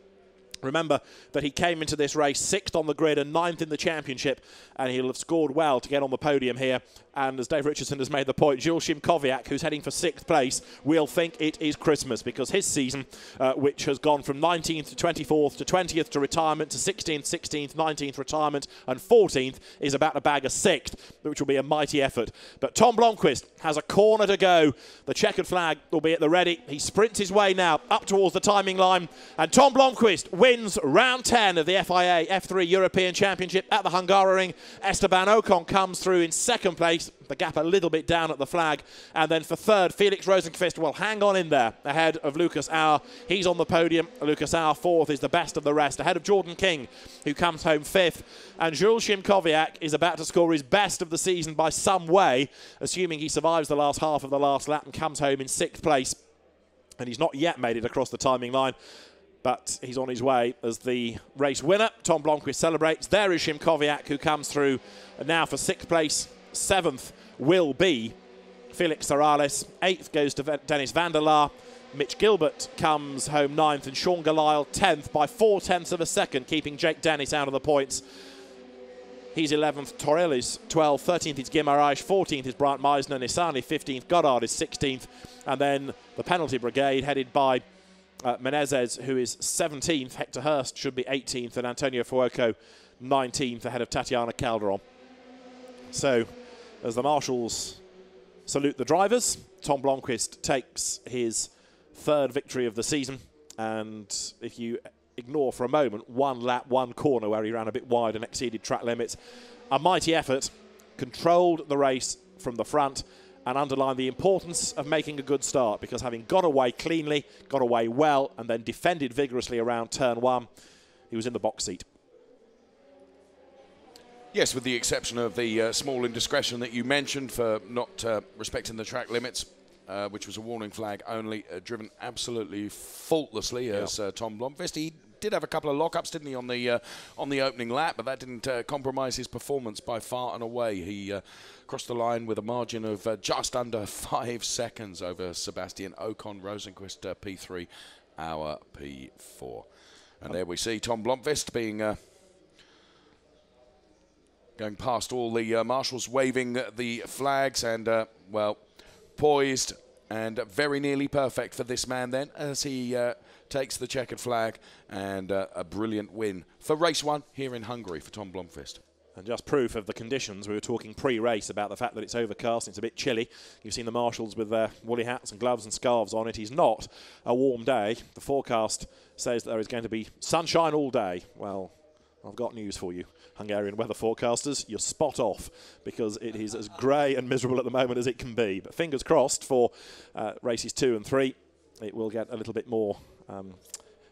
Remember that he came into this race 6th on the grid and 9th in the championship, and he'll have scored well to get on the podium here. And as Dave Richardson has made the point, Jules Szymkowiak, who's heading for 6th place, will think it is Christmas, because his season, which has gone from 19th to 24th to 20th to retirement to 16th, 16th, 19th retirement and 14th, is about to bag a 6th, which will be a mighty effort. But Tom Blomqvist has a corner to go. The checkered flag will be at the ready. He sprints his way now up towards the timing line, and Tom Blomqvist wins round 10 of the FIA F3 European Championship at the Hungaroring. Esteban Ocon comes through in 2nd place, the gap a little bit down at the flag, and then for 3rd, Felix Rosenqvist will hang on in there ahead of Lucas Auer. He's on the podium. Lucas Auer 4th is the best of the rest, ahead of Jordan King, who comes home 5th, and Jules Szymkowiak is about to score his best of the season by some way, assuming he survives the last half of the last lap and comes home in 6th place, and he's not yet made it across the timing line. But he's on his way as the race winner. Tom Blomqvist celebrates. There is Szymkowiak, who comes through now for 6th place. 7th will be Felix Sarales. 8th goes to Dennis van der Laar. Mitch Gilbert comes home 9th, and Sean Gelael 10th by 4/10 of a second, keeping Jake Dennis out of the points. He's 11th. Toril is 12th. 13th is Guimaraes. 14th is Brian Meisner. Nissany 15th. Goddard is 16th. And then the penalty brigade headed by Menezes, who is 17th. Hector Hurst should be 18th, and Antonio Fuoco 19th, ahead of Tatiana Calderon. So, as the marshals salute the drivers, Tom Blomqvist takes his 3rd victory of the season. And if you ignore for a moment one lap, one corner where he ran a bit wide and exceeded track limits, a mighty effort, controlled the race from the front, and underline the importance of making a good start, because having got away cleanly, got away well, and then defended vigorously around turn 1, he was in the box seat. Yes, with the exception of the small indiscretion that you mentioned for not respecting the track limits, which was a warning flag only, driven absolutely faultlessly as Tom Blomqvist. He did have a couple of lockups, didn't he, on the opening lap, but that didn't compromise his performance by far and away. He crossed the line with a margin of just under 5 seconds over Sebastian Ocon. Rosenqvist P3, Auer P4. And there we see Tom Blomqvist being going past all the marshals, waving the flags, and well, poised and very nearly perfect for this man then, as he takes the checkered flag, and a brilliant win for race 1 here in Hungary for Tom Blomqvist. And just proof of the conditions, we were talking pre-race about the fact that it's overcast, it's a bit chilly. You've seen the marshals with their woolly hats and gloves and scarves on. It is not a warm day. The forecast says that there is going to be sunshine all day. Well, I've got news for you, Hungarian weather forecasters. You're spot off, because it is as grey and miserable at the moment as it can be. But fingers crossed for races 2 and 3. It will get a little bit more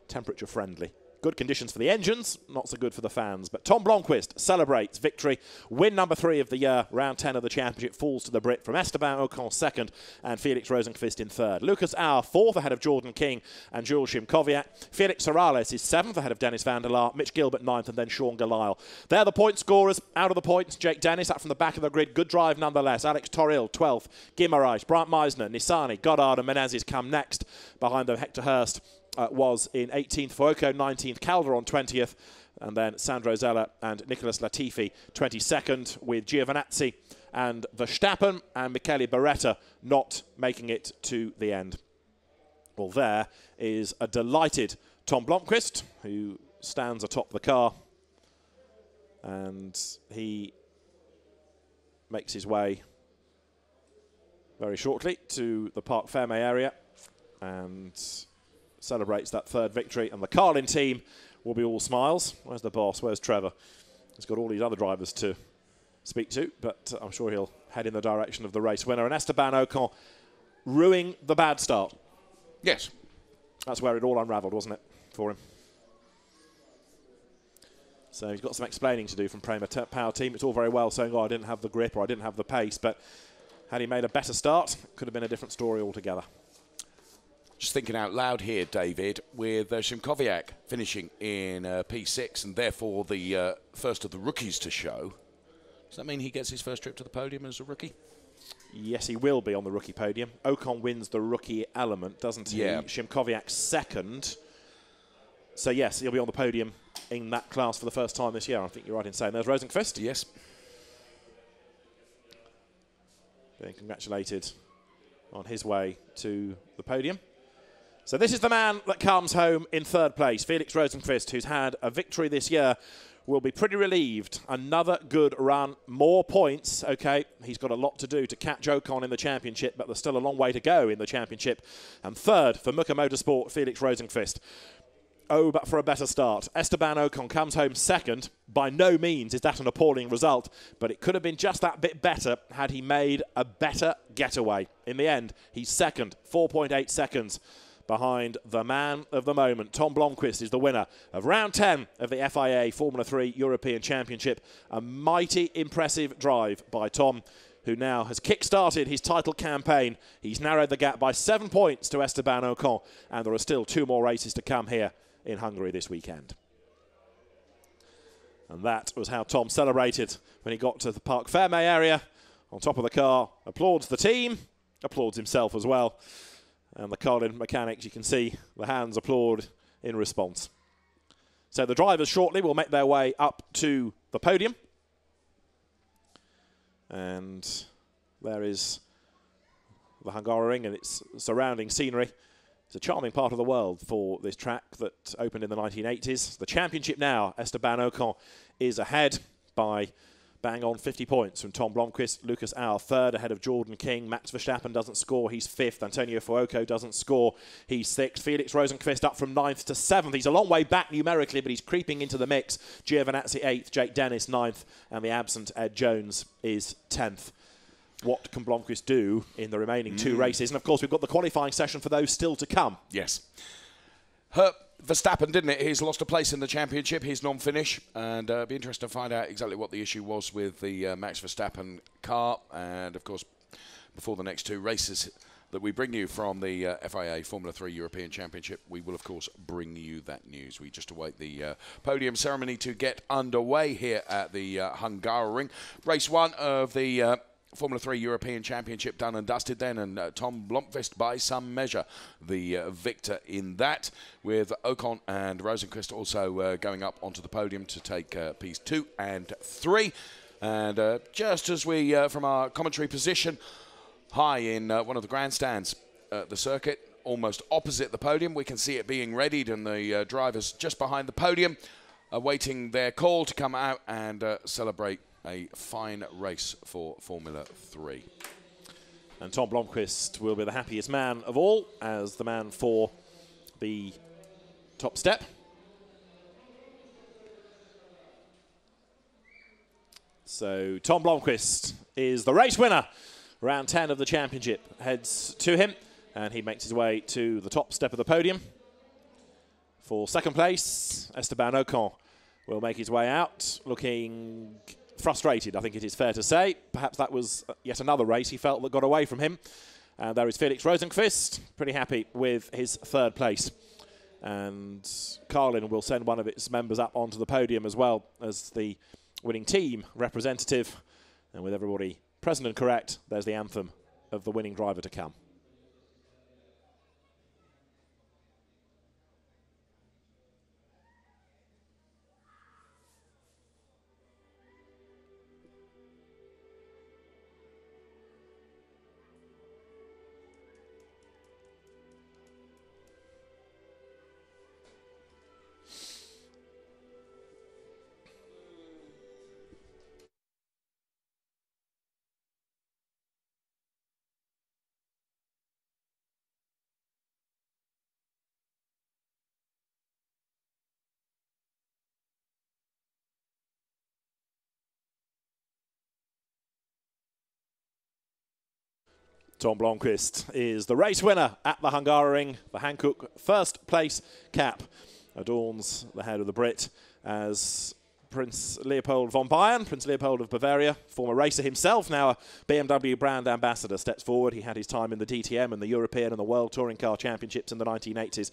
temperature friendly. Good conditions for the engines, not so good for the fans. But Tom Blomqvist celebrates victory. Win number 3 of the year, round 10 of the championship, falls to the Brit from Esteban Ocon 2nd and Felix Rosenqvist in 3rd. Lucas Auer 4th, ahead of Jordan King and Jules Szymkowiak. Felix Sarales is 7th, ahead of Dennis van der Laar. Mitch Gilbert 9th, and then Sean Gelael. They're the point scorers. Out of the points, Jake Dennis up from the back of the grid. Good drive nonetheless. Alex Toril 12th. Guimaraes, Brian Meisner, Nissany, Goddard and Menezes come next. Behind them, Hector Hurst was in 18th, Fuoco 19th, Calderon 20th, and then Sandro Zella and Nicolas Latifi 22nd, with Giovinazzi and Verstappen and Michele Beretta not making it to the end. Well, there is a delighted Tom Blomqvist, who stands atop the car, and he makes his way very shortly to the Parc Ferme area and celebrates that 3rd victory. And the Carlin team will be all smiles. Where's the boss? Where's Trevor? He's got all these other drivers to speak to, but I'm sure he'll head in the direction of the race winner. And Esteban Ocon ruining the bad start. Yes. That's where it all unravelled, wasn't it, for him? So he's got some explaining to do from Prema Power Team. It's all very well saying, oh, I didn't have the grip or I didn't have the pace, but had he made a better start, it could have been a different story altogether. Just thinking out loud here, David, with Szymkowiak finishing in P6 and therefore the first of the rookies to show. Does that mean he gets his first trip to the podium as a rookie? Yes, he will be on the rookie podium. Ocon wins the rookie element, doesn't he? Yeah. Szymkowiak second. So, yes, he'll be on the podium in that class for the first time this year. I think you're right in saying. There's Rosenqvist. Yes. Being congratulated on his way to the podium. So this is the man that comes home in third place. Felix Rosenqvist, who's had a victory this year, will be pretty relieved. Another good run, more points. OK, he's got a lot to do to catch Ocon in the championship, but there's still a long way to go in the championship. And third for Muka Motorsport, Felix Rosenqvist. Oh, but for a better start. Esteban Ocon comes home second. By no means is that an appalling result, but it could have been just that bit better had he made a better getaway. In the end, he's second, 4.8 seconds behind the man of the moment. Tom Blomqvist is the winner of round 10 of the FIA Formula 3 European Championship. A mighty impressive drive by Tom, who now has kick-started his title campaign. He's narrowed the gap by 7 points to Esteban Ocon, and there are still 2 more races to come here in Hungary this weekend. And that was how Tom celebrated when he got to the Parc Ferme area on top of the car. Applauds the team, applauds himself as well. And the Carlin mechanics, you can see the hands applaud in response. So the drivers shortly will make their way up to the podium. And there is the Hungaroring and its surrounding scenery. It's a charming part of the world for this track that opened in the 1980s. The championship now, Esteban Ocon is ahead by bang on 50 points from Tom Blomqvist. Lucas Auer third ahead of Jordan King. Max Verstappen doesn't score, he's fifth. Antonio Fuoco doesn't score, he's sixth. Felix Rosenqvist up from ninth to seventh. He's a long way back numerically, but he's creeping into the mix. Giovinazzi eighth, Jake Dennis ninth, and the absent Ed Jones is 10th. What can Blomqvist do in the remaining 2 races? And, of course, we've got the qualifying session for those still to come. Yes. Hurt Verstappen, didn't it? He's lost a place in the championship, his non-finish. And it'll be interesting to find out exactly what the issue was with the Max Verstappen car. And, of course, before the next 2 races that we bring you from the FIA Formula 3 European Championship, we will, of course, bring you that news. We just await the podium ceremony to get underway here at the Hungaroring. Race 1 of the Formula 3 European Championship done and dusted then, and Tom Blomqvist by some measure the victor in that, with Ocon and Rosenqvist also going up onto the podium to take Ps 2 and 3. And just as we, from our commentary position, high in one of the grandstands at the circuit, almost opposite the podium, we can see it being readied and the drivers just behind the podium awaiting their call to come out and celebrate a fine race for Formula 3. And Tom Blomqvist will be the happiest man of all as the man for the top step. So Tom Blomqvist is the race winner. Round 10 of the championship heads to him, and he makes his way to the top step of the podium. For second place, Esteban Ocon will make his way out, looking frustrated, I think it is fair to say. Perhaps that was yet another race he felt that got away from him. And there is Felix Rosenqvist, pretty happy with his third place. And Carlin will send one of its members up onto the podium as well as the winning team representative. And with everybody present and correct, there's the anthem of the winning driver to come. Tom Blomqvist is the race winner at the Hungaroring. The Hankook first place cap adorns the head of the Brit as Prince Leopold von Bayern, Prince Leopold of Bavaria, former racer himself, now a BMW brand ambassador, steps forward. He had his time in the DTM and the European and the World Touring Car Championships in the 1980s,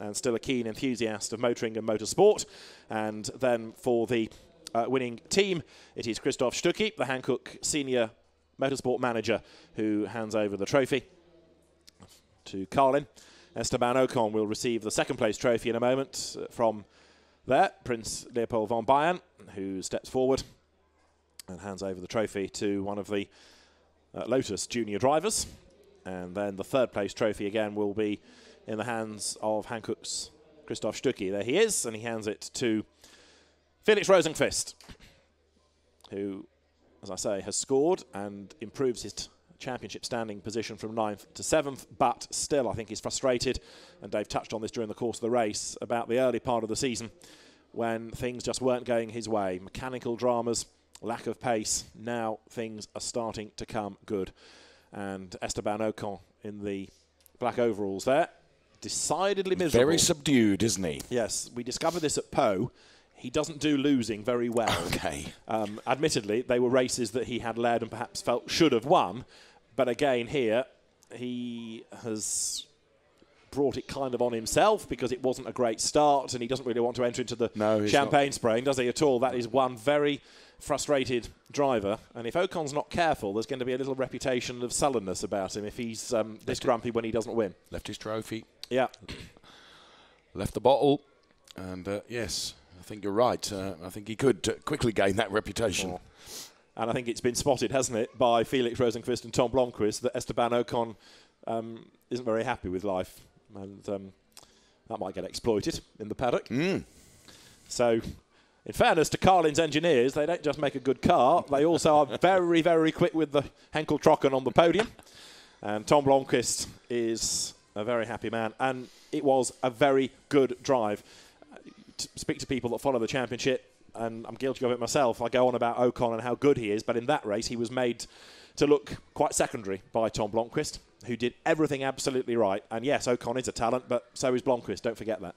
and still a keen enthusiast of motoring and motorsport. And then for the winning team, it is Christoph Stucki, the Hankook senior motorsport manager, who hands over the trophy to Carlin. Esteban Ocon will receive the second place trophy in a moment from there, Prince Leopold von Bayern, who steps forward and hands over the trophy to one of the Lotus junior drivers. And then the third place trophy again will be in the hands of Hankook's Christoph Stucki. There he is, and he hands it to Felix Rosenqvist, who, as I say, has scored and improves his championship standing position from 9th to 7th, but still I think he's frustrated, and Dave touched on this during the course of the race, about the early part of the season when things just weren't going his way. Mechanical dramas, lack of pace. Now things are starting to come good. And Esteban Ocon in the black overalls there, decidedly miserable. Very subdued, isn't he? Yes, we discovered this at Pau. He doesn't do losing very well. Okay. Admittedly, they were races that he had led and perhaps felt should have won. But again, here, he has brought it kind of on himself because it wasn't a great start and he doesn't really want to enter into the champagne spraying, does he, at all? That is one very frustrated driver. And if Ocon's not careful, there's going to be a little reputation of sullenness about him if he's this grumpy when he doesn't win. Left his trophy. Yeah. Left the bottle. And, yes, I think you're right. I think he could quickly gain that reputation. Oh. And I think it's been spotted, hasn't it, by Felix Rosenqvist and Tom Blomqvist that Esteban Ocon isn't very happy with life. And that might get exploited in the paddock. So, in fairness to Carlin's engineers, they don't just make a good car, they also are very, very quick with the Henkel Trocken on the podium. And Tom Blomqvist is a very happy man. And it was a very good drive. To speak to people that follow the championship, and I'm guilty of it myself, I go on about Ocon and how good he is, but in that race he was made to look quite secondary by Tom Blomqvist, who did everything absolutely right. And yes, Ocon is a talent, but so is Blomqvist, don't forget that.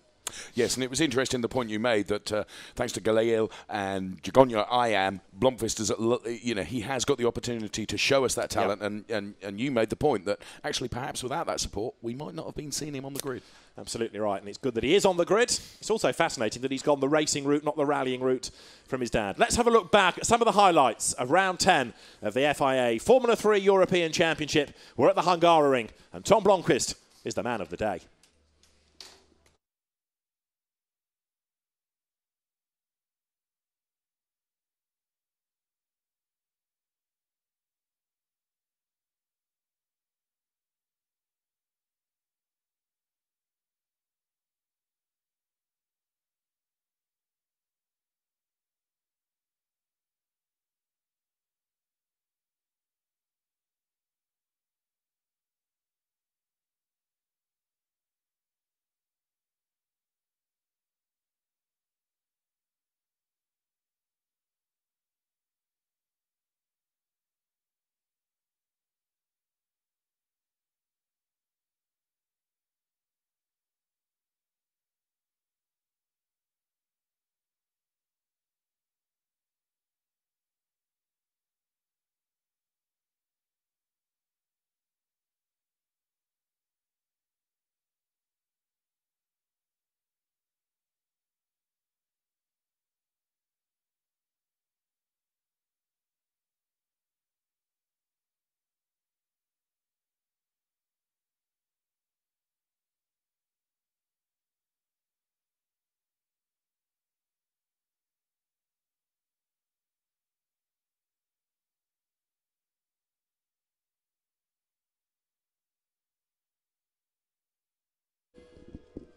Yes, and it was interesting the point you made that thanks to Galil and Jagonja, Blomqvist is, he has got the opportunity to show us that talent, yep. and you made the point that actually perhaps without that support we might not have been seeing him on the grid. Absolutely right, and it's good that he is on the grid. It's also fascinating that he's gone the racing route, not the rallying route from his dad. Let's have a look back at some of the highlights of round 10 of the FIA Formula 3 European Championship. We're at the Hungaroring, and Tom Blomqvist is the man of the day.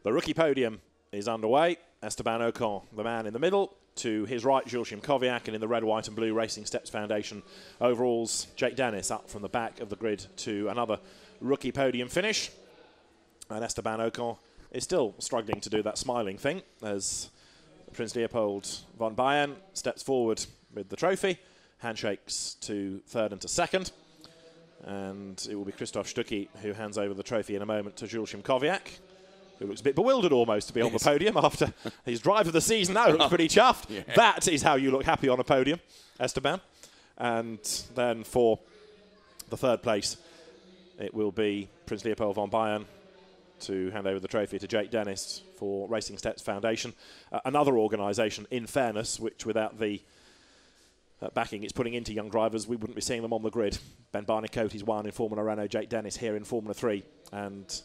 The rookie podium is underway. Esteban Ocon, the man in the middle. To his right, Jules Szymkowiak, and in the red, white and blue Racing Steps Foundation overalls, Jake Dennis up from the back of the grid to another rookie podium finish. And Esteban Ocon is still struggling to do that smiling thing as Prince Leopold von Bayern steps forward with the trophy, handshakes to third and to second. And it will be Christoph Stucki who hands over the trophy in a moment to Jules Szymkowiak, who looks a bit bewildered almost to be on the podium after his drive of the season. Now looks pretty chuffed. Yeah. That is how you look happy on a podium, Esteban. And then for the third place, it will be Prince Leopold von Bayern to hand over the trophy to Jake Dennis for Racing Steps Foundation. Another organisation, in fairness, which without the backing it's putting into young drivers, we wouldn't be seeing them on the grid. Ben Barnicoti's won in Formula Renault, Jake Dennis here in Formula 3. And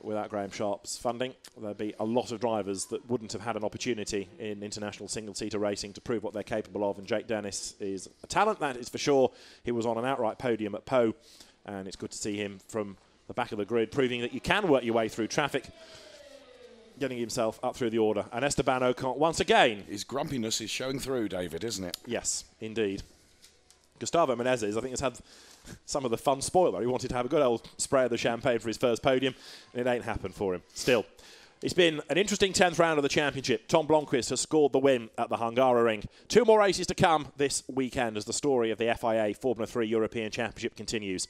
without Graham Sharp's funding, there'd be a lot of drivers that wouldn't have had an opportunity in international single-seater racing to prove what they're capable of. And Jake Dennis is a talent, that is for sure. He was on an outright podium at Pau, and it's good to see him from the back of the grid, proving that you can work your way through traffic, getting himself up through the order. And Esteban Ocon, once again... His grumpiness is showing through, David, isn't it? Yes, indeed. Gustavo Menezes, I think, has had some of the fun spoiled. He wanted to have a good old spray of the champagne for his first podium, and it ain't happened for him. Still, it's been an interesting 10th round of the championship. Tom Blomqvist has scored the win at the Hungaroring. 2 more races to come this weekend as the story of the FIA Formula 3 European Championship continues.